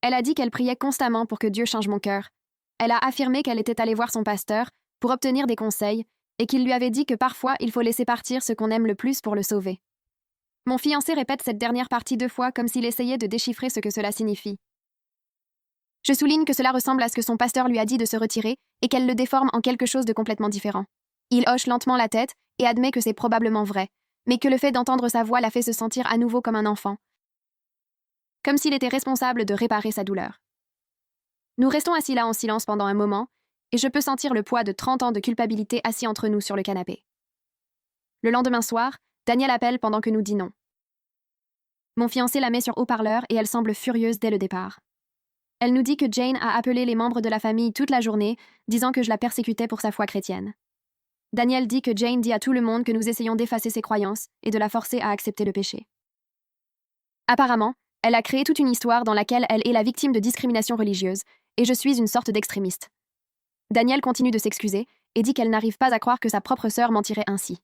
Elle a dit qu'elle priait constamment pour que Dieu change mon cœur. Elle a affirmé qu'elle était allée voir son pasteur pour obtenir des conseils et qu'il lui avait dit que parfois il faut laisser partir ce qu'on aime le plus pour le sauver. Mon fiancé répète cette dernière partie 2 fois comme s'il essayait de déchiffrer ce que cela signifie. Je souligne que cela ressemble à ce que son pasteur lui a dit de se retirer et qu'elle le déforme en quelque chose de complètement différent. Il hoche lentement la tête et admet que c'est probablement vrai, mais que le fait d'entendre sa voix l'a fait se sentir à nouveau comme un enfant, comme s'il était responsable de réparer sa douleur. Nous restons assis là en silence pendant un moment, et je peux sentir le poids de 30 ans de culpabilité assis entre nous sur le canapé. Le lendemain soir, Danielle appelle pendant que nous dînons. Mon fiancé la met sur haut-parleur et elle semble furieuse dès le départ. Elle nous dit que Jane a appelé les membres de la famille toute la journée, disant que je la persécutais pour sa foi chrétienne. Danielle dit que Jane dit à tout le monde que nous essayons d'effacer ses croyances et de la forcer à accepter le péché. Apparemment, elle a créé toute une histoire dans laquelle elle est la victime de discrimination religieuse, et je suis une sorte d'extrémiste. Danielle continue de s'excuser et dit qu'elle n'arrive pas à croire que sa propre sœur mentirait ainsi.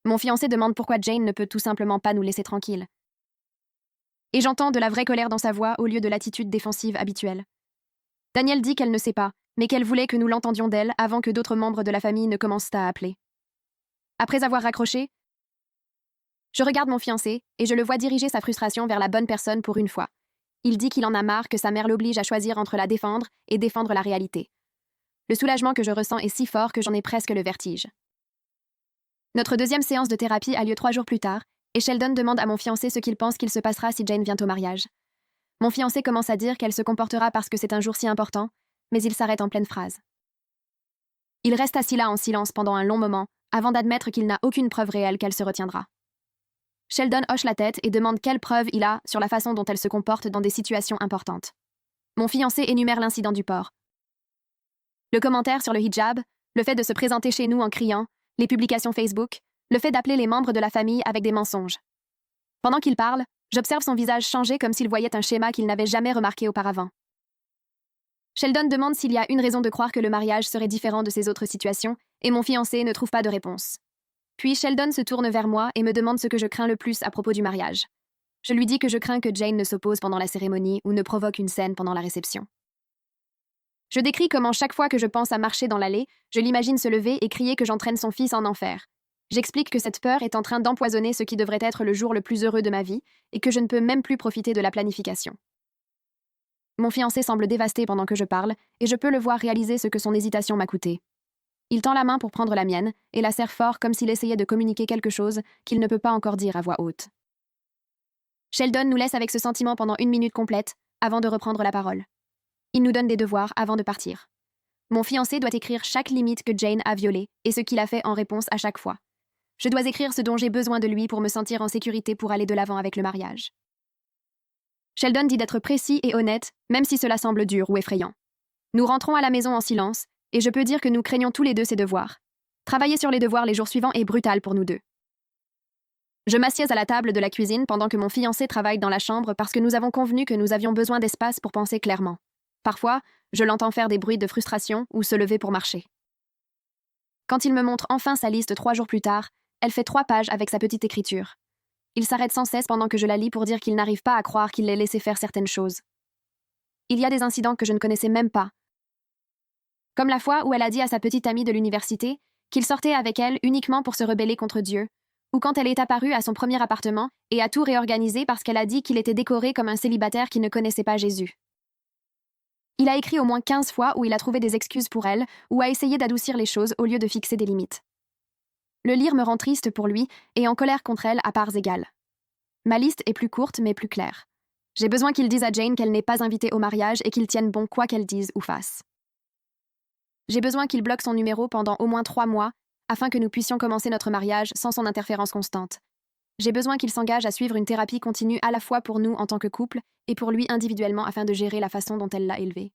Mon fiancé demande pourquoi Jane ne peut tout simplement pas nous laisser tranquilles. Et j'entends de la vraie colère dans sa voix au lieu de l'attitude défensive habituelle. Danielle dit qu'elle ne sait pas, mais qu'elle voulait que nous l'entendions d'elle avant que d'autres membres de la famille ne commencent à appeler. Après avoir raccroché, je regarde mon fiancé et je le vois diriger sa frustration vers la bonne personne pour une fois. Il dit qu'il en a marre que sa mère l'oblige à choisir entre la défendre et défendre la réalité. Le soulagement que je ressens est si fort que j'en ai presque le vertige. Notre deuxième séance de thérapie a lieu 3 jours plus tard, et Sheldon demande à mon fiancé ce qu'il pense qu'il se passera si Jane vient au mariage. Mon fiancé commence à dire qu'elle se comportera parce que c'est un jour si important, mais il s'arrête en pleine phrase. Il reste assis là en silence pendant un long moment, avant d'admettre qu'il n'a aucune preuve réelle qu'elle se retiendra. Sheldon hoche la tête et demande quelle preuve il a sur la façon dont elle se comporte dans des situations importantes. Mon fiancé énumère l'incident du port. Le commentaire sur le hijab, le fait de se présenter chez nous en criant, les publications Facebook, Le fait d'appeler les membres de la famille avec des mensonges. Pendant qu'il parle, j'observe son visage changer comme s'il voyait un schéma qu'il n'avait jamais remarqué auparavant. Sheldon demande s'il y a une raison de croire que le mariage serait différent de ces autres situations, et mon fiancé ne trouve pas de réponse. Puis Sheldon se tourne vers moi et me demande ce que je crains le plus à propos du mariage. Je lui dis que je crains que Jane ne s'oppose pendant la cérémonie ou ne provoque une scène pendant la réception. Je décris comment chaque fois que je pense à marcher dans l'allée, je l'imagine se lever et crier que j'entraîne son fils en enfer. J'explique que cette peur est en train d'empoisonner ce qui devrait être le jour le plus heureux de ma vie et que je ne peux même plus profiter de la planification. Mon fiancé semble dévasté pendant que je parle et je peux le voir réaliser ce que son hésitation m'a coûté. Il tend la main pour prendre la mienne et la serre fort comme s'il essayait de communiquer quelque chose qu'il ne peut pas encore dire à voix haute. Sheldon nous laisse avec ce sentiment pendant 1 minute complète avant de reprendre la parole. Il nous donne des devoirs avant de partir. Mon fiancé doit écrire chaque limite que Jane a violée et ce qu'il a fait en réponse à chaque fois. Je dois écrire ce dont j'ai besoin de lui pour me sentir en sécurité pour aller de l'avant avec le mariage. Sheldon dit d'être précis et honnête, même si cela semble dur ou effrayant. Nous rentrons à la maison en silence, et je peux dire que nous craignons tous les deux ces devoirs. Travailler sur les devoirs les jours suivants est brutal pour nous deux. Je m'assieds à la table de la cuisine pendant que mon fiancé travaille dans la chambre parce que nous avons convenu que nous avions besoin d'espace pour penser clairement. Parfois, je l'entends faire des bruits de frustration ou se lever pour marcher. Quand il me montre enfin sa liste 3 jours plus tard, elle fait 3 pages avec sa petite écriture. Il s'arrête sans cesse pendant que je la lis pour dire qu'il n'arrive pas à croire qu'il l'ait laissé faire certaines choses. Il y a des incidents que je ne connaissais même pas. Comme la fois où elle a dit à sa petite amie de l'université qu'il sortait avec elle uniquement pour se rebeller contre Dieu, ou quand elle est apparue à son premier appartement et a tout réorganisé parce qu'elle a dit qu'il était décoré comme un célibataire qui ne connaissait pas Jésus. Il a écrit au moins 15 fois où il a trouvé des excuses pour elle ou a essayé d'adoucir les choses au lieu de fixer des limites. Le lire me rend triste pour lui et en colère contre elle à parts égales. Ma liste est plus courte mais plus claire. J'ai besoin qu'il dise à Jane qu'elle n'est pas invitée au mariage et qu'il tienne bon quoi qu'elle dise ou fasse. J'ai besoin qu'il bloque son numéro pendant au moins 3 mois afin que nous puissions commencer notre mariage sans son interférence constante. J'ai besoin qu'il s'engage à suivre une thérapie continue à la fois pour nous en tant que couple et pour lui individuellement afin de gérer la façon dont elle l'a élevé.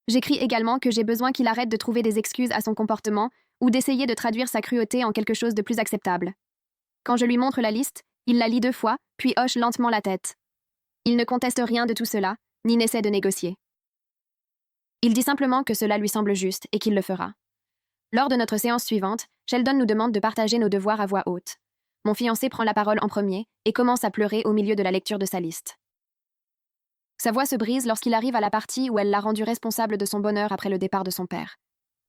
J'écris également que j'ai besoin qu'il arrête de trouver des excuses à son comportement ou d'essayer de traduire sa cruauté en quelque chose de plus acceptable. Quand je lui montre la liste, il la lit 2 fois, puis hoche lentement la tête. Il ne conteste rien de tout cela, ni n'essaie de négocier. Il dit simplement que cela lui semble juste et qu'il le fera. Lors de notre séance suivante, Sheldon nous demande de partager nos devoirs à voix haute. Mon fiancé prend la parole en premier et commence à pleurer au milieu de la lecture de sa liste. Sa voix se brise lorsqu'il arrive à la partie où elle l'a rendu responsable de son bonheur après le départ de son père.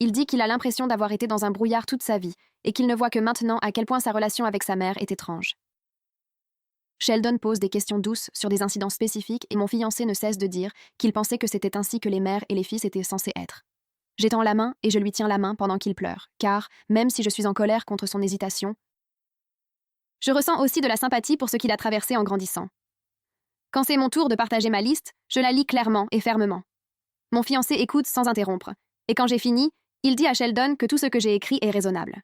Il dit qu'il a l'impression d'avoir été dans un brouillard toute sa vie et qu'il ne voit que maintenant à quel point sa relation avec sa mère est étrange. Sheldon pose des questions douces sur des incidents spécifiques et mon fiancé ne cesse de dire qu'il pensait que c'était ainsi que les mères et les fils étaient censés être. J'étends la main et je lui tiens la main pendant qu'il pleure, car, même si je suis en colère contre son hésitation, je ressens aussi de la sympathie pour ce qu'il a traversé en grandissant. Quand c'est mon tour de partager ma liste, je la lis clairement et fermement. Mon fiancé écoute sans interrompre, et quand j'ai fini, il dit à Sheldon que tout ce que j'ai écrit est raisonnable.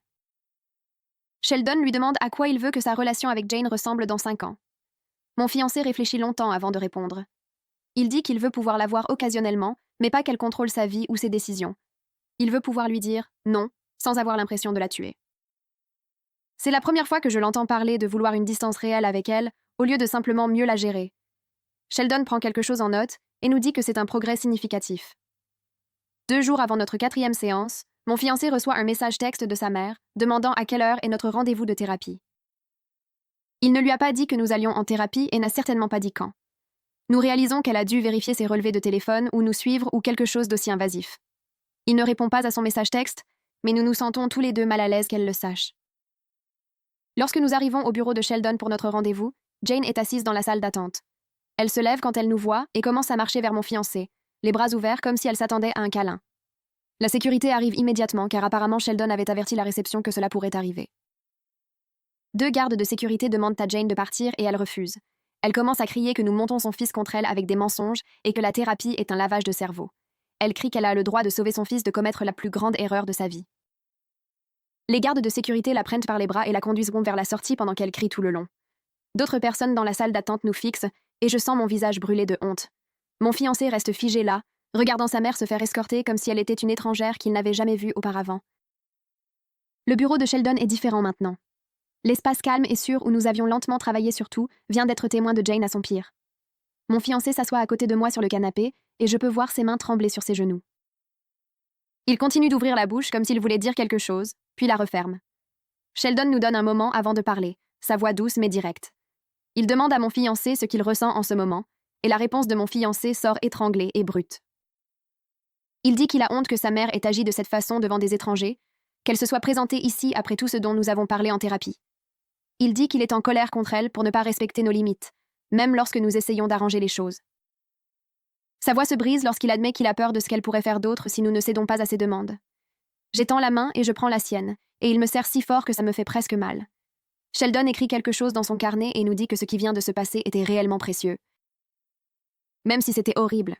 Sheldon lui demande à quoi il veut que sa relation avec Jane ressemble dans 5 ans. Mon fiancé réfléchit longtemps avant de répondre. Il dit qu'il veut pouvoir la voir occasionnellement, mais pas qu'elle contrôle sa vie ou ses décisions. Il veut pouvoir lui dire « non » sans avoir l'impression de la tuer. C'est la première fois que je l'entends parler de vouloir une distance réelle avec elle, au lieu de simplement mieux la gérer. Sheldon prend quelque chose en note et nous dit que c'est un progrès significatif. 2 jours avant notre 4e séance, mon fiancé reçoit un message texte de sa mère demandant à quelle heure est notre rendez-vous de thérapie. Il ne lui a pas dit que nous allions en thérapie et n'a certainement pas dit quand. Nous réalisons qu'elle a dû vérifier ses relevés de téléphone ou nous suivre ou quelque chose d'aussi invasif. Il ne répond pas à son message texte, mais nous nous sentons tous les deux mal à l'aise qu'elle le sache. Lorsque nous arrivons au bureau de Sheldon pour notre rendez-vous, Jane est assise dans la salle d'attente. Elle se lève quand elle nous voit et commence à marcher vers mon fiancé, les bras ouverts comme si elle s'attendait à un câlin. La sécurité arrive immédiatement car apparemment Sheldon avait averti la réception que cela pourrait arriver. 2 gardes de sécurité demandent à Jane de partir et elle refuse. Elle commence à crier que nous montons son fils contre elle avec des mensonges et que la thérapie est un lavage de cerveau. Elle crie qu'elle a le droit de sauver son fils de commettre la plus grande erreur de sa vie. Les gardes de sécurité la prennent par les bras et la conduiseront vers la sortie pendant qu'elle crie tout le long. D'autres personnes dans la salle d'attente nous fixent et je sens mon visage brûler de honte. Mon fiancé reste figé là, regardant sa mère se faire escorter comme si elle était une étrangère qu'il n'avait jamais vue auparavant. Le bureau de Sheldon est différent maintenant. L'espace calme et sûr où nous avions lentement travaillé sur tout vient d'être témoin de Jane à son pire. Mon fiancé s'assoit à côté de moi sur le canapé et je peux voir ses mains trembler sur ses genoux. Il continue d'ouvrir la bouche comme s'il voulait dire quelque chose, puis la referme. Sheldon nous donne un moment avant de parler, sa voix douce mais directe. Il demande à mon fiancé ce qu'il ressent en ce moment, et la réponse de mon fiancé sort étranglée et brute. Il dit qu'il a honte que sa mère ait agi de cette façon devant des étrangers, qu'elle se soit présentée ici après tout ce dont nous avons parlé en thérapie. Il dit qu'il est en colère contre elle pour ne pas respecter nos limites, même lorsque nous essayons d'arranger les choses. Sa voix se brise lorsqu'il admet qu'il a peur de ce qu'elle pourrait faire d'autre si nous ne cédons pas à ses demandes. J'étends la main et je prends la sienne, et il me serre si fort que ça me fait presque mal. Sheldon écrit quelque chose dans son carnet et nous dit que ce qui vient de se passer était réellement précieux. Même si c'était horrible.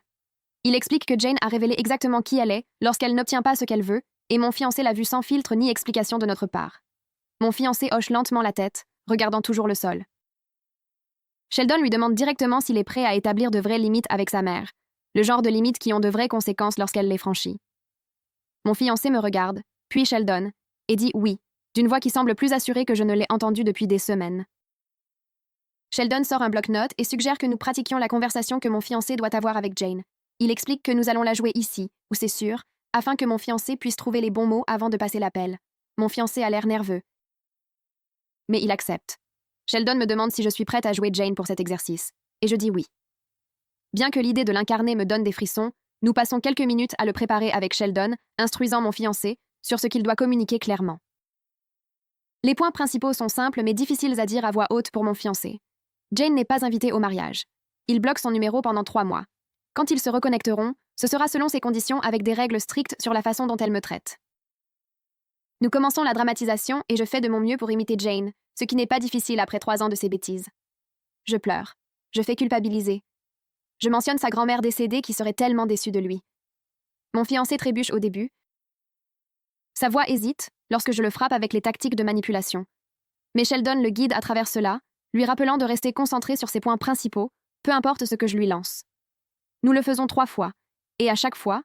Il explique que Jane a révélé exactement qui elle est lorsqu'elle n'obtient pas ce qu'elle veut, et mon fiancé l'a vu sans filtre ni explication de notre part. Mon fiancé hoche lentement la tête, regardant toujours le sol. Sheldon lui demande directement s'il est prêt à établir de vraies limites avec sa mère, le genre de limites qui ont de vraies conséquences lorsqu'elle les franchit. Mon fiancé me regarde, puis Sheldon, et dit oui, d'une voix qui semble plus assurée que je ne l'ai entendue depuis des semaines. Sheldon sort un bloc-notes et suggère que nous pratiquions la conversation que mon fiancé doit avoir avec Jane. Il explique que nous allons la jouer ici, où c'est sûr, afin que mon fiancé puisse trouver les bons mots avant de passer l'appel. Mon fiancé a l'air nerveux. Mais il accepte. Sheldon me demande si je suis prête à jouer Jane pour cet exercice, et je dis oui. Bien que l'idée de l'incarner me donne des frissons, nous passons quelques minutes à le préparer avec Sheldon, instruisant mon fiancé sur ce qu'il doit communiquer clairement. Les points principaux sont simples mais difficiles à dire à voix haute pour mon fiancé. Jane n'est pas invitée au mariage. Il bloque son numéro pendant 3 mois. Quand ils se reconnecteront, ce sera selon ses conditions avec des règles strictes sur la façon dont elle me traite. Nous commençons la dramatisation et je fais de mon mieux pour imiter Jane, ce qui n'est pas difficile après 3 ans de ses bêtises. Je pleure. Je fais culpabiliser. Je mentionne sa grand-mère décédée qui serait tellement déçue de lui. Mon fiancé trébuche au début. Sa voix hésite lorsque je le frappe avec les tactiques de manipulation. Mais Sheldon le guide à travers cela, lui rappelant de rester concentré sur ses points principaux, peu importe ce que je lui lance. Nous le faisons 3 fois, et à chaque fois,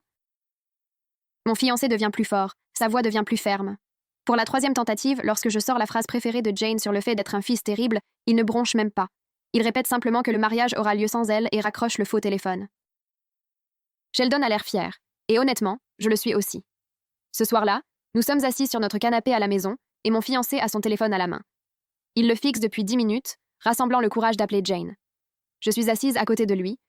mon fiancé devient plus fort, sa voix devient plus ferme. Pour la 3e tentative, lorsque je sors la phrase préférée de Jane sur le fait d'être un fils terrible, il ne bronche même pas. Il répète simplement que le mariage aura lieu sans elle et raccroche le faux téléphone. Sheldon a l'air fier, et honnêtement, je le suis aussi. Ce soir-là, nous sommes assis sur notre canapé à la maison, et mon fiancé a son téléphone à la main. Il le fixe depuis 10 minutes, rassemblant le courage d'appeler Jane. Je suis assise à côté de lui,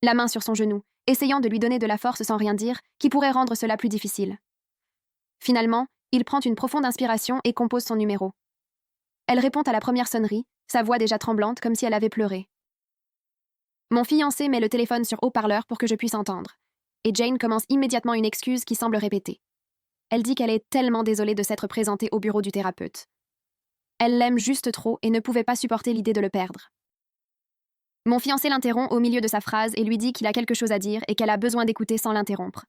la main sur son genou, essayant de lui donner de la force sans rien dire, qui pourrait rendre cela plus difficile. Finalement, il prend une profonde inspiration et compose son numéro. Elle répond à la première sonnerie, sa voix déjà tremblante comme si elle avait pleuré. Mon fiancé met le téléphone sur haut-parleur pour que je puisse entendre, et Jane commence immédiatement une excuse qui semble répétée. Elle dit qu'elle est tellement désolée de s'être présentée au bureau du thérapeute. Elle l'aime juste trop et ne pouvait pas supporter l'idée de le perdre. Mon fiancé l'interrompt au milieu de sa phrase et lui dit qu'il a quelque chose à dire et qu'elle a besoin d'écouter sans l'interrompre.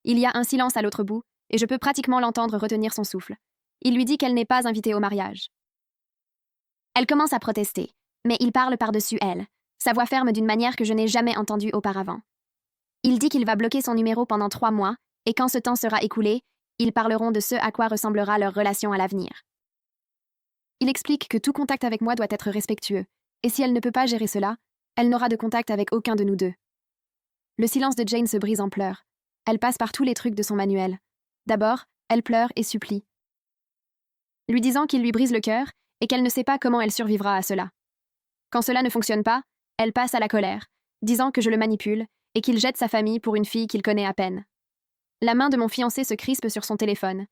Il y a un silence à l'autre bout, et je peux pratiquement l'entendre retenir son souffle. Il lui dit qu'elle n'est pas invitée au mariage. Elle commence à protester, mais il parle par-dessus elle, sa voix ferme d'une manière que je n'ai jamais entendue auparavant. Il dit qu'il va bloquer son numéro pendant 3 mois, et quand ce temps sera écoulé, ils parleront de ce à quoi ressemblera leur relation à l'avenir. Il explique que tout contact avec moi doit être respectueux, et si elle ne peut pas gérer cela, elle n'aura de contact avec aucun de nous deux. Le silence de Jane se brise en pleurs. Elle passe par tous les trucs de son manuel. D'abord, elle pleure et supplie, lui disant qu'il lui brise le cœur et qu'elle ne sait pas comment elle survivra à cela. Quand cela ne fonctionne pas, elle passe à la colère, disant que je le manipule et qu'il jette sa famille pour une fille qu'il connaît à peine. La main de mon fiancé se crispe sur son téléphone.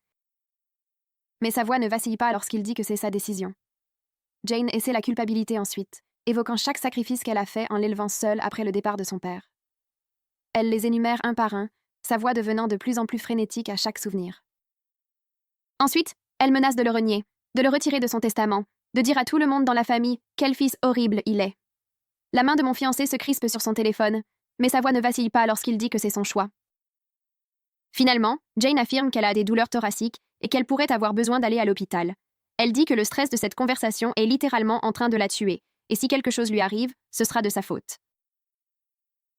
Mais sa voix ne vacille pas lorsqu'il dit que c'est sa décision. Jane essaie la culpabilité ensuite, évoquant chaque sacrifice qu'elle a fait en l'élevant seule après le départ de son père. Elle les énumère un par un, sa voix devenant de plus en plus frénétique à chaque souvenir. Ensuite, elle menace de le renier, de le retirer de son testament, de dire à tout le monde dans la famille quel fils horrible il est. La main de mon fiancé se crispe sur son téléphone, mais sa voix ne vacille pas lorsqu'il dit que c'est son choix. Finalement, Jane affirme qu'elle a des douleurs thoraciques et qu'elle pourrait avoir besoin d'aller à l'hôpital. Elle dit que le stress de cette conversation est littéralement en train de la tuer, et si quelque chose lui arrive, ce sera de sa faute.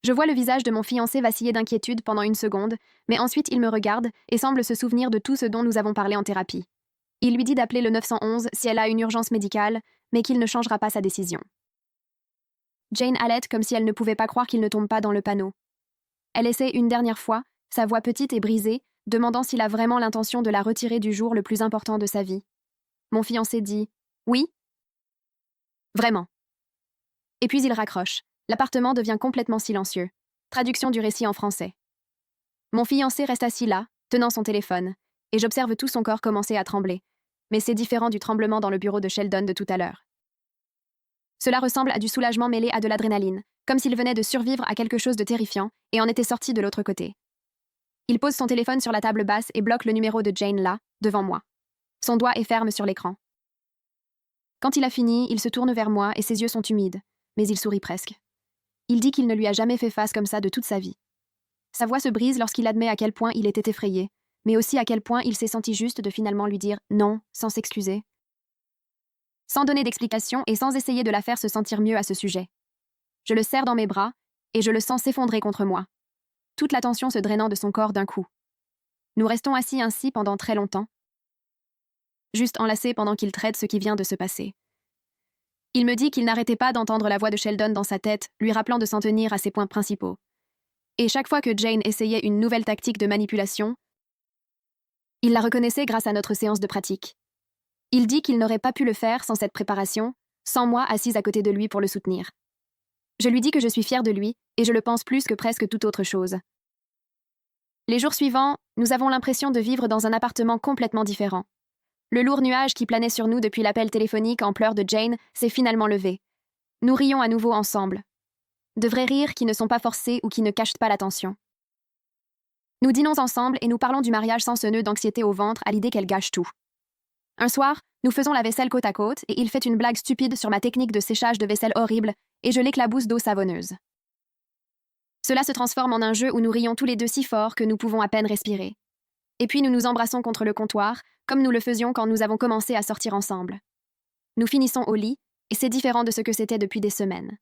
Je vois le visage de mon fiancé vaciller d'inquiétude pendant une seconde, mais ensuite il me regarde et semble se souvenir de tout ce dont nous avons parlé en thérapie. Il lui dit d'appeler le 911 si elle a une urgence médicale, mais qu'il ne changera pas sa décision. Jane halète comme si elle ne pouvait pas croire qu'il ne tombe pas dans le panneau. Elle essaie une dernière fois, sa voix petite et brisée, demandant s'il a vraiment l'intention de la retirer du jour le plus important de sa vie. Mon fiancé dit « Oui ». Vraiment. Et puis il raccroche. L'appartement devient complètement silencieux. Traduction du récit en français. Mon fiancé reste assis là, tenant son téléphone, et j'observe tout son corps commencer à trembler. Mais c'est différent du tremblement dans le bureau de Sheldon de tout à l'heure. Cela ressemble à du soulagement mêlé à de l'adrénaline, comme s'il venait de survivre à quelque chose de terrifiant et en était sorti de l'autre côté. Il pose son téléphone sur la table basse et bloque le numéro de Jane là, devant moi. Son doigt est ferme sur l'écran. Quand il a fini, il se tourne vers moi et ses yeux sont humides, mais il sourit presque. Il dit qu'il ne lui a jamais fait face comme ça de toute sa vie. Sa voix se brise lorsqu'il admet à quel point il était effrayé, mais aussi à quel point il s'est senti juste de finalement lui dire non, sans s'excuser. Sans donner d'explication et sans essayer de la faire se sentir mieux à ce sujet. Je le serre dans mes bras, et je le sens s'effondrer contre moi. Toute la tension se drainant de son corps d'un coup. Nous restons assis ainsi pendant très longtemps, juste enlacés pendant qu'il traite ce qui vient de se passer. Il me dit qu'il n'arrêtait pas d'entendre la voix de Sheldon dans sa tête, lui rappelant de s'en tenir à ses points principaux. Et chaque fois que Jane essayait une nouvelle tactique de manipulation, il la reconnaissait grâce à notre séance de pratique. Il dit qu'il n'aurait pas pu le faire sans cette préparation, sans moi assise à côté de lui pour le soutenir. Je lui dis que je suis fière de lui, et je le pense plus que presque toute autre chose. Les jours suivants, nous avons l'impression de vivre dans un appartement complètement différent. Le lourd nuage qui planait sur nous depuis l'appel téléphonique en pleurs de Jane s'est finalement levé. Nous rions à nouveau ensemble. De vrais rires qui ne sont pas forcés ou qui ne cachent pas l'attention. Nous dînons ensemble et nous parlons du mariage sans ce nœud d'anxiété au ventre à l'idée qu'elle gâche tout. Un soir, nous faisons la vaisselle côte à côte et il fait une blague stupide sur ma technique de séchage de vaisselle horrible et je l'éclabousse d'eau savonneuse. Cela se transforme en un jeu où nous rions tous les deux si fort que nous pouvons à peine respirer. Et puis nous nous embrassons contre le comptoir, comme nous le faisions quand nous avons commencé à sortir ensemble. Nous finissons au lit, et c'est différent de ce que c'était depuis des semaines.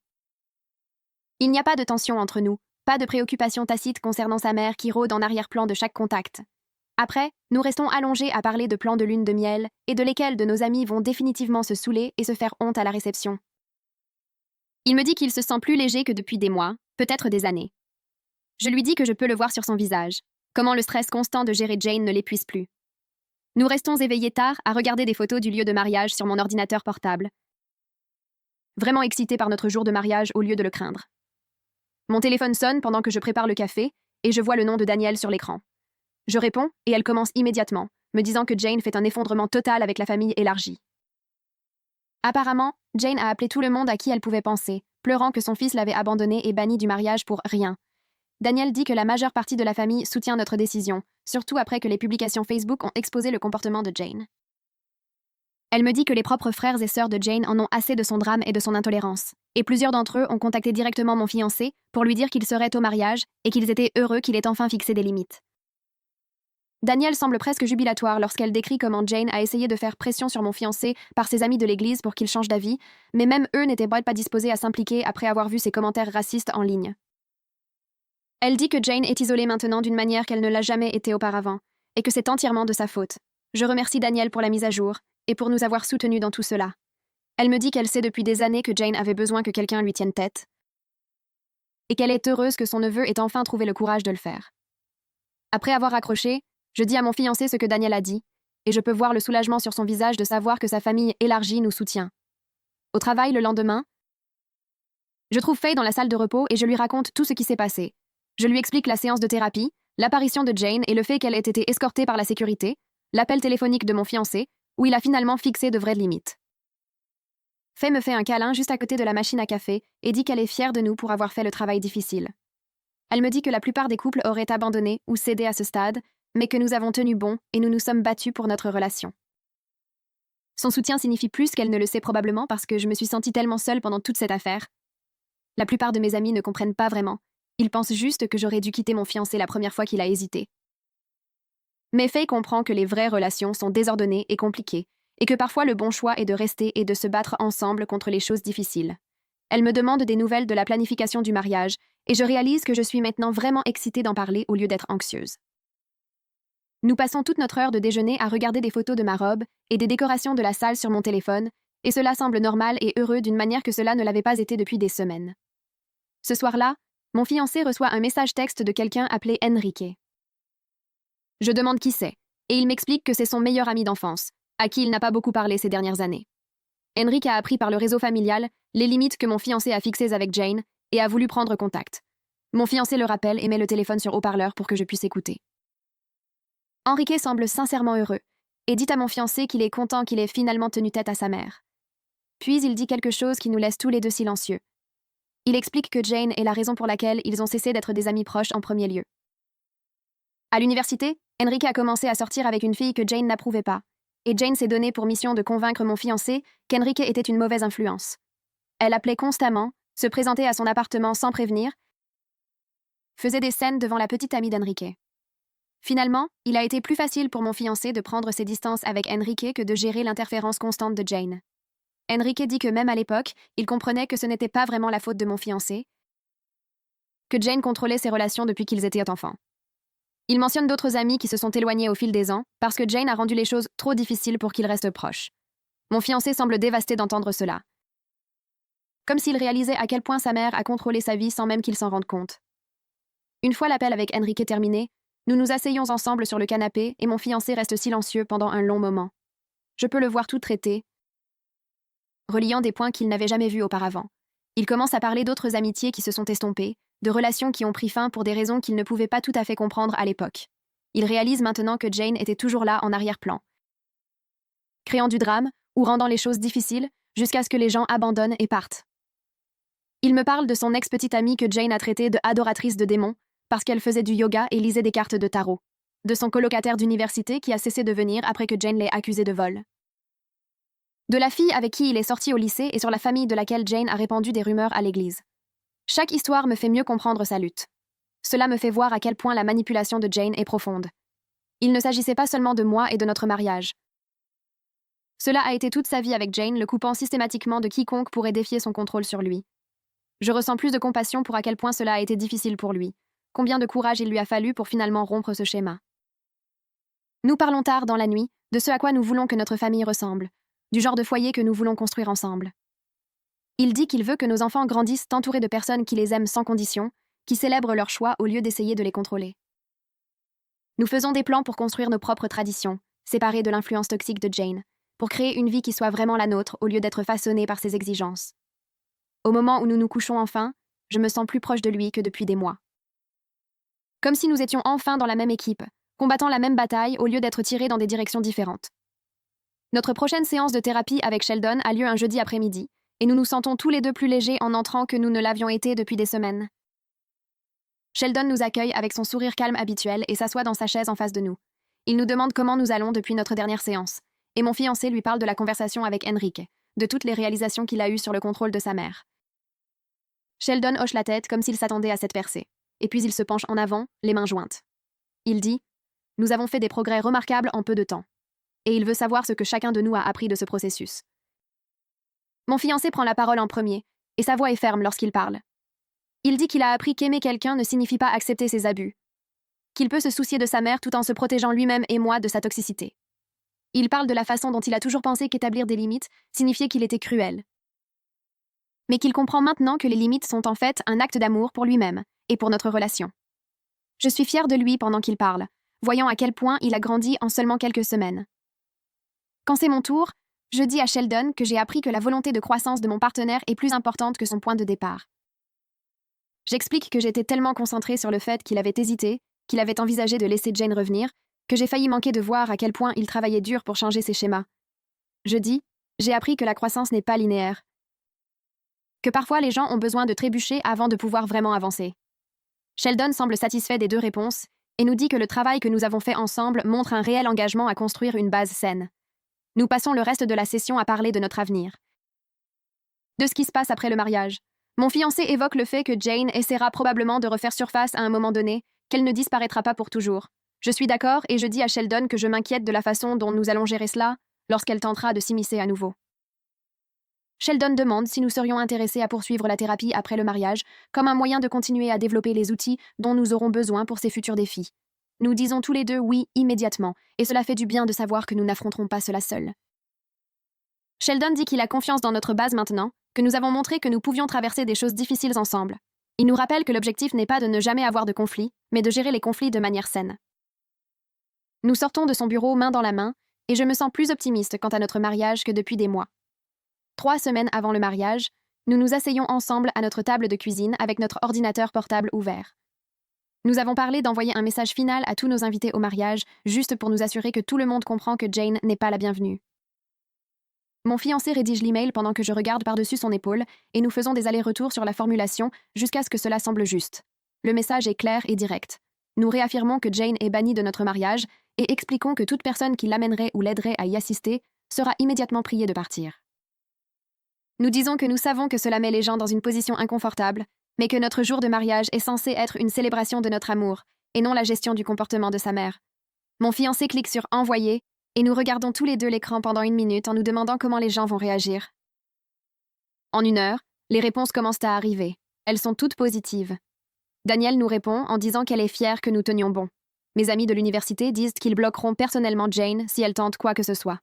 Il n'y a pas de tension entre nous, pas de préoccupation tacite concernant sa mère qui rôde en arrière-plan de chaque contact. Après, nous restons allongés à parler de plans de lune de miel et de lesquels de nos amis vont définitivement se saouler et se faire honte à la réception. Il me dit qu'il se sent plus léger que depuis des mois, peut-être des années. Je lui dis que je peux le voir sur son visage, comment le stress constant de gérer Jane ne l'épuise plus. Nous restons éveillés tard à regarder des photos du lieu de mariage sur mon ordinateur portable. Vraiment excités par notre jour de mariage au lieu de le craindre. Mon téléphone sonne pendant que je prépare le café et je vois le nom de Danielle sur l'écran. Je réponds et elle commence immédiatement, me disant que Jane fait un effondrement total avec la famille élargie. Apparemment, Jane a appelé tout le monde à qui elle pouvait penser, pleurant que son fils l'avait abandonnée et bannie du mariage pour rien. Danielle dit que la majeure partie de la famille soutient notre décision, surtout après que les publications Facebook ont exposé le comportement de Jane. Elle me dit que les propres frères et sœurs de Jane en ont assez de son drame et de son intolérance, et plusieurs d'entre eux ont contacté directement mon fiancé pour lui dire qu'ils seraient au mariage et qu'ils étaient heureux qu'il ait enfin fixé des limites. Danielle semble presque jubilatoire lorsqu'elle décrit comment Jane a essayé de faire pression sur mon fiancé par ses amis de l'église pour qu'il change d'avis, mais même eux n'étaient pas disposés à s'impliquer après avoir vu ses commentaires racistes en ligne. Elle dit que Jane est isolée maintenant d'une manière qu'elle ne l'a jamais été auparavant, et que c'est entièrement de sa faute. Je remercie Danielle pour la mise à jour, et pour nous avoir soutenus dans tout cela. Elle me dit qu'elle sait depuis des années que Jane avait besoin que quelqu'un lui tienne tête, et qu'elle est heureuse que son neveu ait enfin trouvé le courage de le faire. Après avoir accroché, je dis à mon fiancé ce que Danielle a dit, et je peux voir le soulagement sur son visage de savoir que sa famille élargie nous soutient. Au travail le lendemain, je trouve Faye dans la salle de repos et je lui raconte tout ce qui s'est passé. Je lui explique la séance de thérapie, l'apparition de Jane et le fait qu'elle ait été escortée par la sécurité, l'appel téléphonique de mon fiancé, où il a finalement fixé de vraies limites. Faye me fait un câlin juste à côté de la machine à café et dit qu'elle est fière de nous pour avoir fait le travail difficile. Elle me dit que la plupart des couples auraient abandonné ou cédé à ce stade, mais que nous avons tenu bon et nous nous sommes battus pour notre relation. Son soutien signifie plus qu'elle ne le sait probablement parce que je me suis sentie tellement seule pendant toute cette affaire. La plupart de mes amis ne comprennent pas vraiment. Ils pensent juste que j'aurais dû quitter mon fiancé la première fois qu'il a hésité. Mais Faye comprend que les vraies relations sont désordonnées et compliquées, et que parfois le bon choix est de rester et de se battre ensemble contre les choses difficiles. Elle me demande des nouvelles de la planification du mariage, et je réalise que je suis maintenant vraiment excitée d'en parler au lieu d'être anxieuse. Nous passons toute notre heure de déjeuner à regarder des photos de ma robe et des décorations de la salle sur mon téléphone, et cela semble normal et heureux d'une manière que cela ne l'avait pas été depuis des semaines. Ce soir-là, mon fiancé reçoit un message texte de quelqu'un appelé Enrique. Je demande qui c'est, et il m'explique que c'est son meilleur ami d'enfance, à qui il n'a pas beaucoup parlé ces dernières années. Enrique a appris par le réseau familial les limites que mon fiancé a fixées avec Jane et a voulu prendre contact. Mon fiancé le rappelle et met le téléphone sur haut-parleur pour que je puisse écouter. Enrique semble sincèrement heureux et dit à mon fiancé qu'il est content qu'il ait finalement tenu tête à sa mère. Puis il dit quelque chose qui nous laisse tous les deux silencieux. Il explique que Jane est la raison pour laquelle ils ont cessé d'être des amis proches en premier lieu. À l'université, Enrique a commencé à sortir avec une fille que Jane n'approuvait pas, et Jane s'est donnée pour mission de convaincre mon fiancé qu'Enrique était une mauvaise influence. Elle appelait constamment, se présentait à son appartement sans prévenir, faisait des scènes devant la petite amie d'Enrique. Finalement, il a été plus facile pour mon fiancé de prendre ses distances avec Enrique que de gérer l'interférence constante de Jane. Enrique dit que même à l'époque, il comprenait que ce n'était pas vraiment la faute de mon fiancé, que Jane contrôlait ses relations depuis qu'ils étaient enfants. Il mentionne d'autres amis qui se sont éloignés au fil des ans parce que Jane a rendu les choses trop difficiles pour qu'ils restent proches. Mon fiancé semble dévasté d'entendre cela. Comme s'il réalisait à quel point sa mère a contrôlé sa vie sans même qu'il s'en rende compte. Une fois l'appel avec Enrique terminé, nous nous asseyons ensemble sur le canapé et mon fiancé reste silencieux pendant un long moment. Je peux le voir tout traité, reliant des points qu'il n'avait jamais vus auparavant. Il commence à parler d'autres amitiés qui se sont estompées, de relations qui ont pris fin pour des raisons qu'il ne pouvait pas tout à fait comprendre à l'époque. Il réalise maintenant que Jane était toujours là en arrière-plan, créant du drame ou rendant les choses difficiles jusqu'à ce que les gens abandonnent et partent. Il me parle de son ex-petite amie que Jane a traitée de adoratrice de démons parce qu'elle faisait du yoga et lisait des cartes de tarot, de son colocataire d'université qui a cessé de venir après que Jane l'ait accusé de vol, de la fille avec qui il est sorti au lycée et sur la famille de laquelle Jane a répandu des rumeurs à l'église. Chaque histoire me fait mieux comprendre sa lutte. Cela me fait voir à quel point la manipulation de Jane est profonde. Il ne s'agissait pas seulement de moi et de notre mariage. Cela a été toute sa vie avec Jane, le coupant systématiquement de quiconque pourrait défier son contrôle sur lui. Je ressens plus de compassion pour à quel point cela a été difficile pour lui, combien de courage il lui a fallu pour finalement rompre ce schéma. Nous parlons tard dans la nuit de ce à quoi nous voulons que notre famille ressemble, du genre de foyer que nous voulons construire ensemble. Il dit qu'il veut que nos enfants grandissent entourés de personnes qui les aiment sans condition, qui célèbrent leurs choix au lieu d'essayer de les contrôler. Nous faisons des plans pour construire nos propres traditions, séparés de l'influence toxique de Jane, pour créer une vie qui soit vraiment la nôtre au lieu d'être façonnée par ses exigences. Au moment où nous nous couchons enfin, je me sens plus proche de lui que depuis des mois. Comme si nous étions enfin dans la même équipe, combattant la même bataille au lieu d'être tirés dans des directions différentes. Notre prochaine séance de thérapie avec Sheldon a lieu un jeudi après-midi, et nous nous sentons tous les deux plus légers en entrant que nous ne l'avions été depuis des semaines. Sheldon nous accueille avec son sourire calme habituel et s'assoit dans sa chaise en face de nous. Il nous demande comment nous allons depuis notre dernière séance, et mon fiancé lui parle de la conversation avec Enrique, de toutes les réalisations qu'il a eues sur le contrôle de sa mère. Sheldon hoche la tête comme s'il s'attendait à cette percée, et puis il se penche en avant, les mains jointes. Il dit « Nous avons fait des progrès remarquables en peu de temps. » Et il veut savoir ce que chacun de nous a appris de ce processus. Mon fiancé prend la parole en premier, et sa voix est ferme lorsqu'il parle. Il dit qu'il a appris qu'aimer quelqu'un ne signifie pas accepter ses abus, qu'il peut se soucier de sa mère tout en se protégeant lui-même et moi de sa toxicité. Il parle de la façon dont il a toujours pensé qu'établir des limites signifiait qu'il était cruel, mais qu'il comprend maintenant que les limites sont en fait un acte d'amour pour lui-même et pour notre relation. Je suis fière de lui pendant qu'il parle, voyant à quel point il a grandi en seulement quelques semaines. Quand c'est mon tour, je dis à Sheldon que j'ai appris que la volonté de croissance de mon partenaire est plus importante que son point de départ. J'explique que j'étais tellement concentrée sur le fait qu'il avait hésité, qu'il avait envisagé de laisser Jane revenir, que j'ai failli manquer de voir à quel point il travaillait dur pour changer ses schémas. Je dis, j'ai appris que la croissance n'est pas linéaire, que parfois les gens ont besoin de trébucher avant de pouvoir vraiment avancer. Sheldon semble satisfait des deux réponses et nous dit que le travail que nous avons fait ensemble montre un réel engagement à construire une base saine. Nous passons le reste de la session à parler de notre avenir, de ce qui se passe après le mariage. Mon fiancé évoque le fait que Jane essaiera probablement de refaire surface à un moment donné, qu'elle ne disparaîtra pas pour toujours. Je suis d'accord et je dis à Sheldon que je m'inquiète de la façon dont nous allons gérer cela lorsqu'elle tentera de s'immiscer à nouveau. Sheldon demande si nous serions intéressés à poursuivre la thérapie après le mariage, comme un moyen de continuer à développer les outils dont nous aurons besoin pour ces futurs défis. Nous disons tous les deux oui immédiatement, et cela fait du bien de savoir que nous n'affronterons pas cela seuls. Sheldon dit qu'il a confiance dans notre base maintenant, que nous avons montré que nous pouvions traverser des choses difficiles ensemble. Il nous rappelle que l'objectif n'est pas de ne jamais avoir de conflits, mais de gérer les conflits de manière saine. Nous sortons de son bureau main dans la main, et je me sens plus optimiste quant à notre mariage que depuis des mois. 3 semaines avant le mariage, nous nous asseyons ensemble à notre table de cuisine avec notre ordinateur portable ouvert. Nous avons parlé d'envoyer un message final à tous nos invités au mariage, juste pour nous assurer que tout le monde comprend que Jane n'est pas la bienvenue. Mon fiancé rédige l'email pendant que je regarde par-dessus son épaule et nous faisons des allers-retours sur la formulation jusqu'à ce que cela semble juste. Le message est clair et direct. Nous réaffirmons que Jane est bannie de notre mariage et expliquons que toute personne qui l'amènerait ou l'aiderait à y assister sera immédiatement priée de partir. Nous disons que nous savons que cela met les gens dans une position inconfortable, mais que notre jour de mariage est censé être une célébration de notre amour, et non la gestion du comportement de sa mère. Mon fiancé clique sur « Envoyer » et nous regardons tous les deux l'écran pendant 1 minute en nous demandant comment les gens vont réagir. En 1 heure, les réponses commencent à arriver. Elles sont toutes positives. Danielle nous répond en disant qu'elle est fière que nous tenions bon. Mes amis de l'université disent qu'ils bloqueront personnellement Jane si elle tente quoi que ce soit.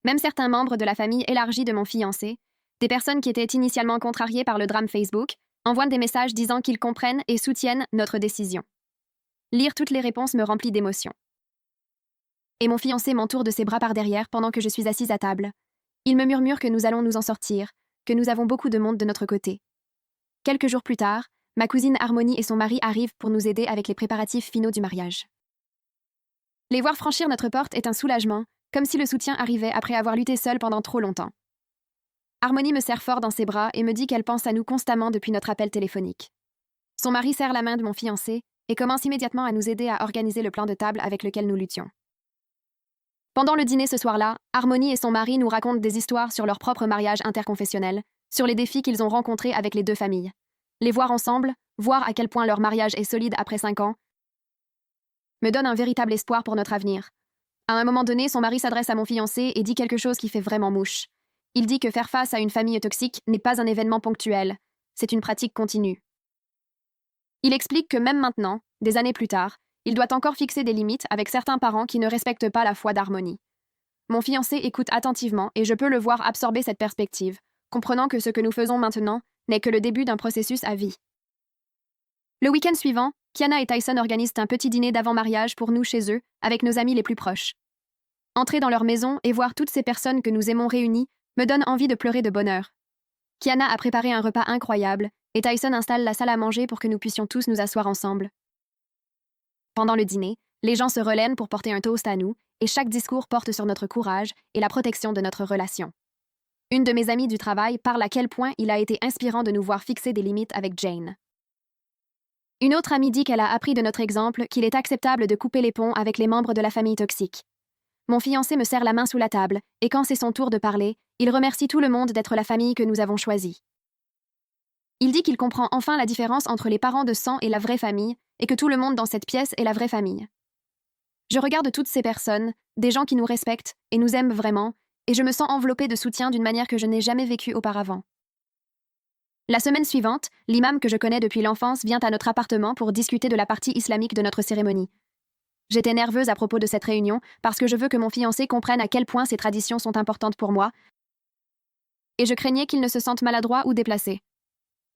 Même certains membres de la famille élargie de mon fiancé, des personnes qui étaient initialement contrariées par le drame Facebook, envoient des messages disant qu'ils comprennent et soutiennent notre décision. Lire toutes les réponses me remplit d'émotion. Et mon fiancé m'entoure de ses bras par derrière pendant que je suis assise à table. Il me murmure que nous allons nous en sortir, que nous avons beaucoup de monde de notre côté. Quelques jours plus tard, ma cousine Harmonie et son mari arrivent pour nous aider avec les préparatifs finaux du mariage. Les voir franchir notre porte est un soulagement, comme si le soutien arrivait après avoir lutté seule pendant trop longtemps. Harmonie me serre fort dans ses bras et me dit qu'elle pense à nous constamment depuis notre appel téléphonique. Son mari serre la main de mon fiancé et commence immédiatement à nous aider à organiser le plan de table avec lequel nous luttions. Pendant le dîner ce soir-là, Harmonie et son mari nous racontent des histoires sur leur propre mariage interconfessionnel, sur les défis qu'ils ont rencontrés avec les 2 familles. Les voir ensemble, voir à quel point leur mariage est solide après 5 ans, me donne un véritable espoir pour notre avenir. À un moment donné, son mari s'adresse à mon fiancé et dit quelque chose qui fait vraiment mouche. Il dit que faire face à une famille toxique n'est pas un événement ponctuel, c'est une pratique continue. Il explique que même maintenant, des années plus tard, il doit encore fixer des limites avec certains parents qui ne respectent pas la foi d'Harmonie. Mon fiancé écoute attentivement et je peux le voir absorber cette perspective, comprenant que ce que nous faisons maintenant n'est que le début d'un processus à vie. Le week-end suivant, Kiana et Tyson organisent un petit dîner d'avant-mariage pour nous chez eux, avec nos amis les plus proches. Entrer dans leur maison et voir toutes ces personnes que nous aimons réunies me donne envie de pleurer de bonheur. Kiana a préparé un repas incroyable et Tyson installe la salle à manger pour que nous puissions tous nous asseoir ensemble. Pendant le dîner, les gens se relaient pour porter un toast à nous et chaque discours porte sur notre courage et la protection de notre relation. Une de mes amies du travail parle à quel point il a été inspirant de nous voir fixer des limites avec Jane. Une autre amie dit qu'elle a appris de notre exemple qu'il est acceptable de couper les ponts avec les membres de la famille toxique. Mon fiancé me serre la main sous la table, et quand c'est son tour de parler, il remercie tout le monde d'être la famille que nous avons choisie. Il dit qu'il comprend enfin la différence entre les parents de sang et la vraie famille, et que tout le monde dans cette pièce est la vraie famille. Je regarde toutes ces personnes, des gens qui nous respectent et nous aiment vraiment, et je me sens enveloppée de soutien d'une manière que je n'ai jamais vécue auparavant. La semaine suivante, l'imam que je connais depuis l'enfance vient à notre appartement pour discuter de la partie islamique de notre cérémonie. J'étais nerveuse à propos de cette réunion parce que je veux que mon fiancé comprenne à quel point ces traditions sont importantes pour moi, et je craignais qu'il ne se sente maladroit ou déplacé.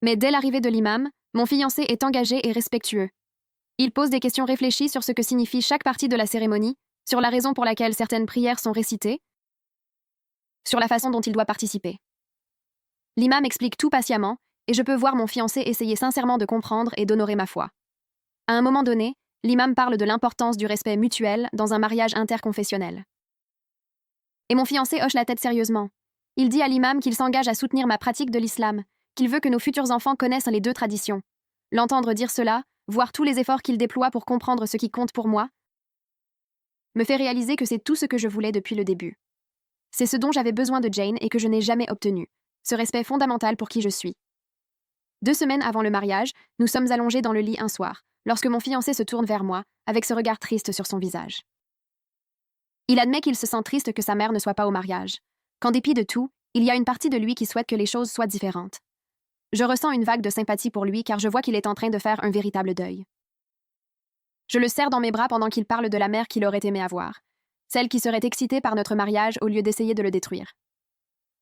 Mais dès l'arrivée de l'imam, mon fiancé est engagé et respectueux. Il pose des questions réfléchies sur ce que signifie chaque partie de la cérémonie, sur la raison pour laquelle certaines prières sont récitées, sur la façon dont il doit participer. L'imam explique tout patiemment, et je peux voir mon fiancé essayer sincèrement de comprendre et d'honorer ma foi. À un moment donné, l'imam parle de l'importance du respect mutuel dans un mariage interconfessionnel. Et mon fiancé hoche la tête sérieusement. Il dit à l'imam qu'il s'engage à soutenir ma pratique de l'islam, qu'il veut que nos futurs enfants connaissent les 2 traditions. L'entendre dire cela, voir tous les efforts qu'il déploie pour comprendre ce qui compte pour moi, me fait réaliser que c'est tout ce que je voulais depuis le début. C'est ce dont j'avais besoin de Jane et que je n'ai jamais obtenu. Ce respect fondamental pour qui je suis. 2 semaines avant le mariage, nous sommes allongés dans le lit un soir, lorsque mon fiancé se tourne vers moi, avec ce regard triste sur son visage. Il admet qu'il se sent triste que sa mère ne soit pas au mariage, qu'en dépit de tout, il y a une partie de lui qui souhaite que les choses soient différentes. Je ressens une vague de sympathie pour lui car je vois qu'il est en train de faire un véritable deuil. Je le serre dans mes bras pendant qu'il parle de la mère qu'il aurait aimé avoir, celle qui serait excitée par notre mariage au lieu d'essayer de le détruire.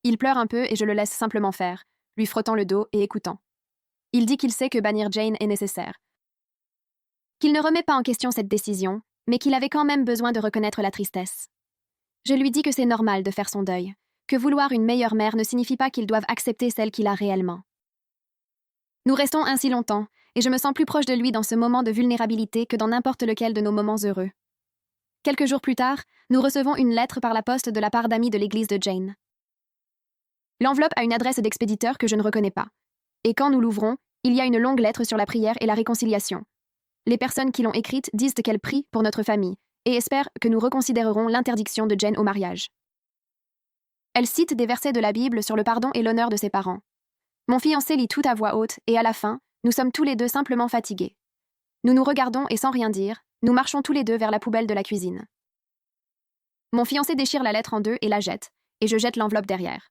Il pleure un peu et je le laisse simplement faire, lui frottant le dos et écoutant. Il dit qu'il sait que bannir Jane est nécessaire, qu'il ne remet pas en question cette décision, mais qu'il avait quand même besoin de reconnaître la tristesse. Je lui dis que c'est normal de faire son deuil, que vouloir une meilleure mère ne signifie pas qu'il doive accepter celle qu'il a réellement. Nous restons ainsi longtemps, et je me sens plus proche de lui dans ce moment de vulnérabilité que dans n'importe lequel de nos moments heureux. Quelques jours plus tard, nous recevons une lettre par la poste de la part d'amis de l'église de Jane. L'enveloppe a une adresse d'expéditeur que je ne reconnais pas. Et quand nous l'ouvrons, il y a une longue lettre sur la prière et la réconciliation. Les personnes qui l'ont écrite disent qu'elles prient pour notre famille et espèrent que nous reconsidérerons l'interdiction de Jane au mariage. Elle cite des versets de la Bible sur le pardon et l'honneur de ses parents. Mon fiancé lit tout à voix haute et à la fin, nous sommes tous les deux simplement fatigués. Nous nous regardons et sans rien dire, nous marchons tous les deux vers la poubelle de la cuisine. Mon fiancé déchire la lettre en deux et la jette, et je jette l'enveloppe derrière.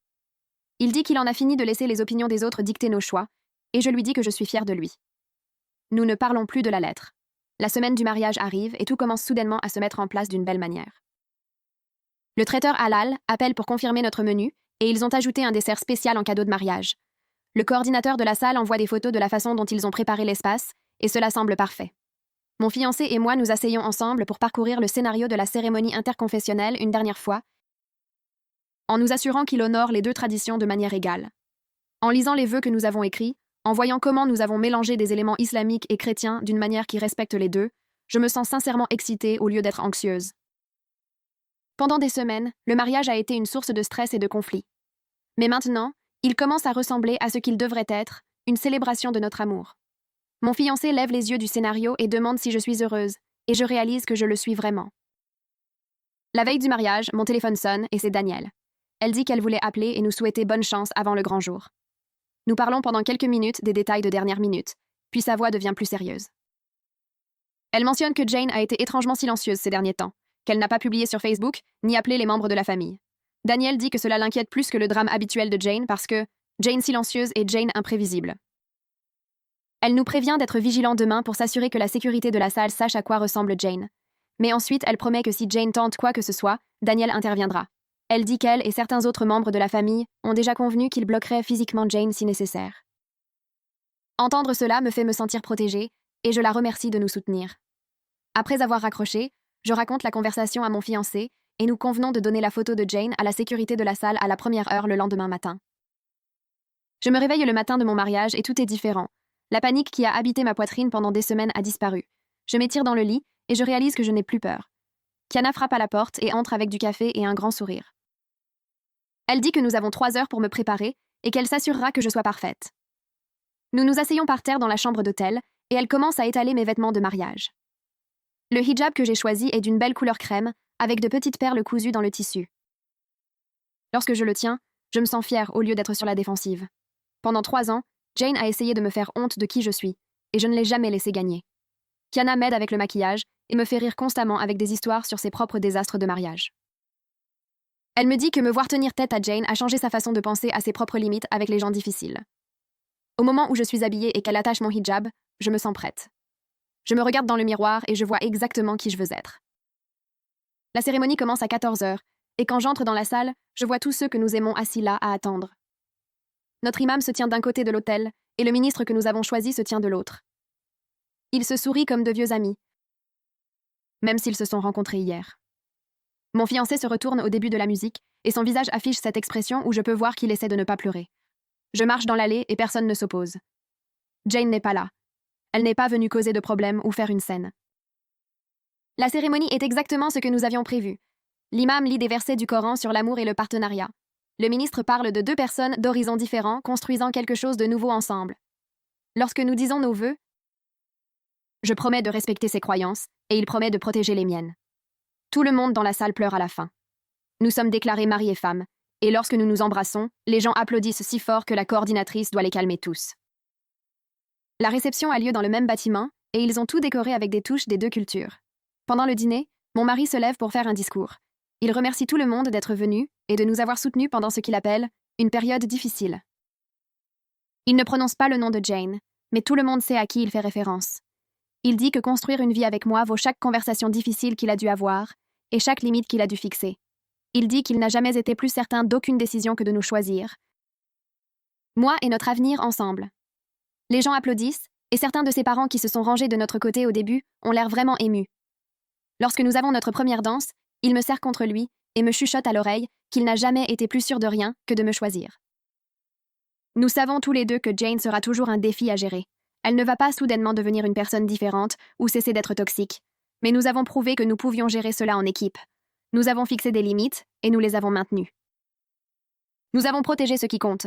Il dit qu'il en a fini de laisser les opinions des autres dicter nos choix, et je lui dis que je suis fière de lui. Nous ne parlons plus de la lettre. La semaine du mariage arrive et tout commence soudainement à se mettre en place d'une belle manière. Le traiteur halal appelle pour confirmer notre menu, et ils ont ajouté un dessert spécial en cadeau de mariage. Le coordinateur de la salle envoie des photos de la façon dont ils ont préparé l'espace, et cela semble parfait. Mon fiancé et moi nous asseyons ensemble pour parcourir le scénario de la cérémonie interconfessionnelle une dernière fois, en nous assurant qu'il honore les deux traditions de manière égale. En lisant les vœux que nous avons écrits, en voyant comment nous avons mélangé des éléments islamiques et chrétiens d'une manière qui respecte les deux, je me sens sincèrement excitée au lieu d'être anxieuse. Pendant des semaines, le mariage a été une source de stress et de conflits. Mais maintenant, il commence à ressembler à ce qu'il devrait être, une célébration de notre amour. Mon fiancé lève les yeux du scénario et demande si je suis heureuse, et je réalise que je le suis vraiment. La veille du mariage, mon téléphone sonne et c'est Danielle. Elle dit qu'elle voulait appeler et nous souhaiter bonne chance avant le grand jour. Nous parlons pendant quelques minutes des détails de dernière minute, puis sa voix devient plus sérieuse. Elle mentionne que Jane a été étrangement silencieuse ces derniers temps, qu'elle n'a pas publié sur Facebook, ni appelé les membres de la famille. Danielle dit que cela l'inquiète plus que le drame habituel de Jane parce que Jane silencieuse et Jane imprévisible. Elle nous prévient d'être vigilants demain pour s'assurer que la sécurité de la salle sache à quoi ressemble Jane. Mais ensuite, elle promet que si Jane tente quoi que ce soit, Danielle interviendra. Elle dit qu'elle et certains autres membres de la famille ont déjà convenu qu'ils bloqueraient physiquement Jane si nécessaire. Entendre cela me fait me sentir protégée, et je la remercie de nous soutenir. Après avoir raccroché, je raconte la conversation à mon fiancé, et nous convenons de donner la photo de Jane à la sécurité de la salle à la première heure le lendemain matin. Je me réveille le matin de mon mariage et tout est différent. La panique qui a habité ma poitrine pendant des semaines a disparu. Je m'étire dans le lit, et je réalise que je n'ai plus peur. Kiana frappe à la porte et entre avec du café et un grand sourire. Elle dit que nous avons 3 heures pour me préparer et qu'elle s'assurera que je sois parfaite. Nous nous asseyons par terre dans la chambre d'hôtel et elle commence à étaler mes vêtements de mariage. Le hijab que j'ai choisi est d'une belle couleur crème, avec de petites perles cousues dans le tissu. Lorsque je le tiens, je me sens fière au lieu d'être sur la défensive. Pendant 3 ans, Jane a essayé de me faire honte de qui je suis, et je ne l'ai jamais laissé gagner. Kiana m'aide avec le maquillage et me fait rire constamment avec des histoires sur ses propres désastres de mariage. Elle me dit que me voir tenir tête à Jane a changé sa façon de penser à ses propres limites avec les gens difficiles. Au moment où je suis habillée et qu'elle attache mon hijab, je me sens prête. Je me regarde dans le miroir et je vois exactement qui je veux être. La cérémonie commence à 14 heures, et quand j'entre dans la salle, je vois tous ceux que nous aimons assis là à attendre. Notre imam se tient d'un côté de l'autel, et le ministre que nous avons choisi se tient de l'autre. Ils se sourient comme de vieux amis, même s'ils se sont rencontrés hier. Mon fiancé se retourne au début de la musique, et son visage affiche cette expression où je peux voir qu'il essaie de ne pas pleurer. Je marche dans l'allée et personne ne s'oppose. Jane n'est pas là. Elle n'est pas venue causer de problème ou faire une scène. La cérémonie est exactement ce que nous avions prévu. L'imam lit des versets du Coran sur l'amour et le partenariat. Le ministre parle de 2 personnes d'horizons différents construisant quelque chose de nouveau ensemble. Lorsque nous disons nos vœux, je promets de respecter ses croyances et il promet de protéger les miennes. Tout le monde dans la salle pleure à la fin. Nous sommes déclarés mari et femme, et lorsque nous nous embrassons, les gens applaudissent si fort que la coordinatrice doit les calmer tous. La réception a lieu dans le même bâtiment, et ils ont tout décoré avec des touches des 2 cultures. Pendant le dîner, mon mari se lève pour faire un discours. Il remercie tout le monde d'être venu et de nous avoir soutenus pendant ce qu'il appelle une période difficile. Il ne prononce pas le nom de Jane, mais tout le monde sait à qui il fait référence. Il dit que construire une vie avec moi vaut chaque conversation difficile qu'il a dû avoir et chaque limite qu'il a dû fixer. Il dit qu'il n'a jamais été plus certain d'aucune décision que de nous choisir. Moi et notre avenir ensemble. Les gens applaudissent, et certains de ses parents qui se sont rangés de notre côté au début ont l'air vraiment émus. Lorsque nous avons notre première danse, il me serre contre lui et me chuchote à l'oreille qu'il n'a jamais été plus sûr de rien que de me choisir. Nous savons tous les deux que Jane sera toujours un défi à gérer. Elle ne va pas soudainement devenir une personne différente ou cesser d'être toxique. Mais nous avons prouvé que nous pouvions gérer cela en équipe. Nous avons fixé des limites et nous les avons maintenues. Nous avons protégé ce qui compte,